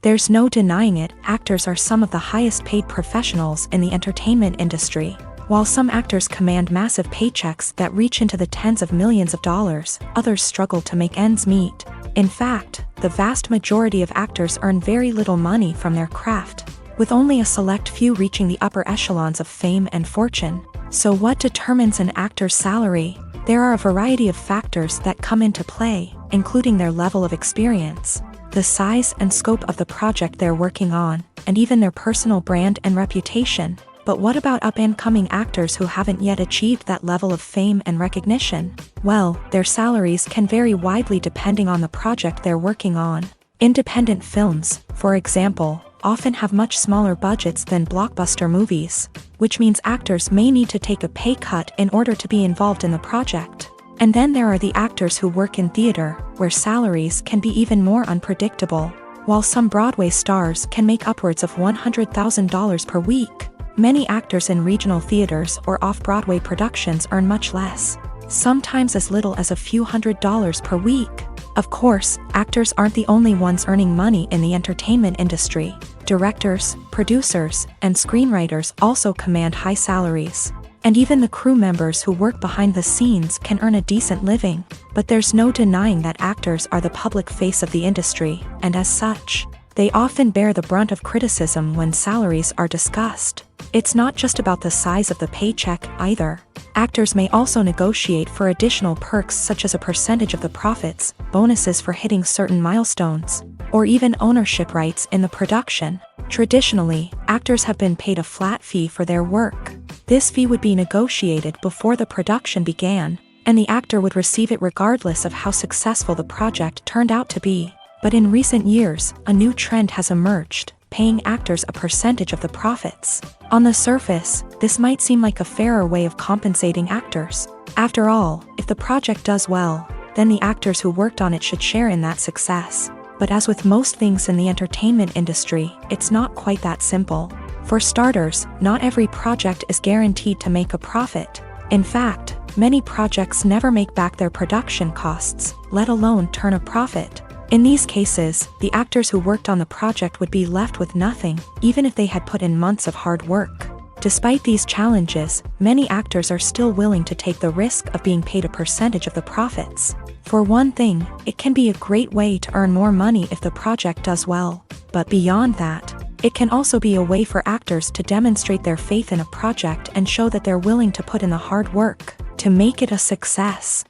There's no denying it, actors are some of the highest paid professionals in the entertainment industry. While some actors command massive paychecks that reach into the tens of millions of dollars, others struggle to make ends meet. In fact, the vast majority of actors earn very little money from their craft, with only a select few reaching the upper echelons of fame and fortune. So what determines an actor's salary? There are a variety of factors that come into play, including their level of experience, the size and scope of the project they're working on, and even their personal brand and reputation. But what about up-and-coming actors who haven't yet achieved that level of fame and recognition? Well, their salaries can vary widely depending on the project they're working on. Independent films, for example, often have much smaller budgets than blockbuster movies, which means actors may need to take a pay cut in order to be involved in the project. And then there are the actors who work in theater, where salaries can be even more unpredictable. While some Broadway stars can make upwards of $100,000 per week, many actors in regional theaters or off-Broadway productions earn much less, sometimes as little as a few $100s per week. Of course, actors aren't the only ones earning money in the entertainment industry. Directors, producers, and screenwriters also command high salaries. And even the crew members who work behind the scenes can earn a decent living. But there's no denying that actors are the public face of the industry, and as such, they often bear the brunt of criticism when salaries are discussed. It's not just about the size of the paycheck, either. Actors may also negotiate for additional perks such as a percentage of the profits, bonuses for hitting certain milestones, or even ownership rights in the production. Traditionally, actors have been paid a flat fee for their work. This fee would be negotiated before the production began, and the actor would receive it regardless of how successful the project turned out to be. But in recent years, a new trend has emerged, paying actors a percentage of the profits. On the surface, this might seem like a fairer way of compensating actors. After all, if the project does well, then the actors who worked on it should share in that success. But as with most things in the entertainment industry, it's not quite that simple. For starters, not every project is guaranteed to make a profit. In fact, many projects never make back their production costs, let alone turn a profit. In these cases, the actors who worked on the project would be left with nothing, even if they had put in months of hard work. Despite these challenges, many actors are still willing to take the risk of being paid a percentage of the profits. For one thing, it can be a great way to earn more money if the project does well. But beyond that, it can also be a way for actors to demonstrate their faith in a project and show that they're willing to put in the hard work to make it a success.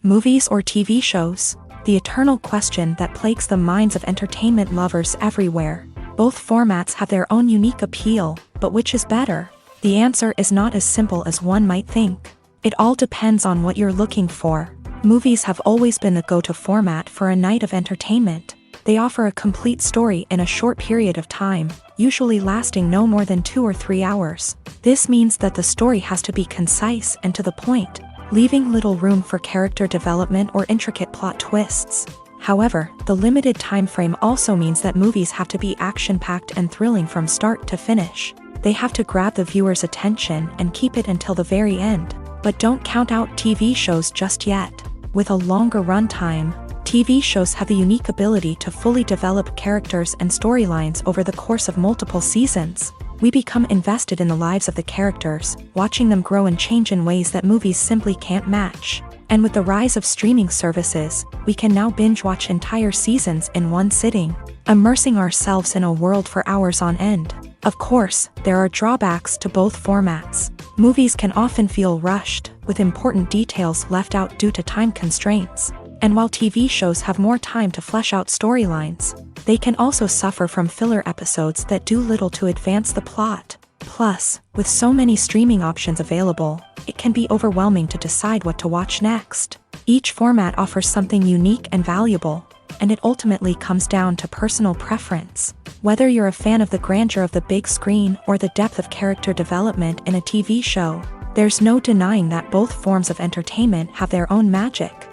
Movies or TV shows? The eternal question that plagues the minds of entertainment lovers everywhere. Both formats have their own unique appeal, but which is better? The answer is not as simple as one might think. It all depends on what you're looking for. Movies have always been the go-to format for a night of entertainment. They offer a complete story in a short period of time, usually lasting no more than 2 or 3 hours. This means that the story has to be concise and to the point, leaving little room for character development or intricate plot twists. However, the limited time frame also means that movies have to be action-packed and thrilling from start to finish. They have to grab the viewer's attention and keep it until the very end. But don't count out TV shows just yet. With a longer runtime, TV shows have the unique ability to fully develop characters and storylines over the course of multiple seasons. We become invested in the lives of the characters, watching them grow and change in ways that movies simply can't match. And with the rise of streaming services, we can now binge-watch entire seasons in one sitting, immersing ourselves in a world for hours on end. Of course, there are drawbacks to both formats. Movies can often feel rushed, with important details left out due to time constraints. And while TV shows have more time to flesh out storylines, they can also suffer from filler episodes that do little to advance the plot. Plus, with so many streaming options available, it can be overwhelming to decide what to watch next. Each format offers something unique and valuable, and it ultimately comes down to personal preference. Whether you're a fan of the grandeur of the big screen or the depth of character development in a TV show, there's no denying that both forms of entertainment have their own magic.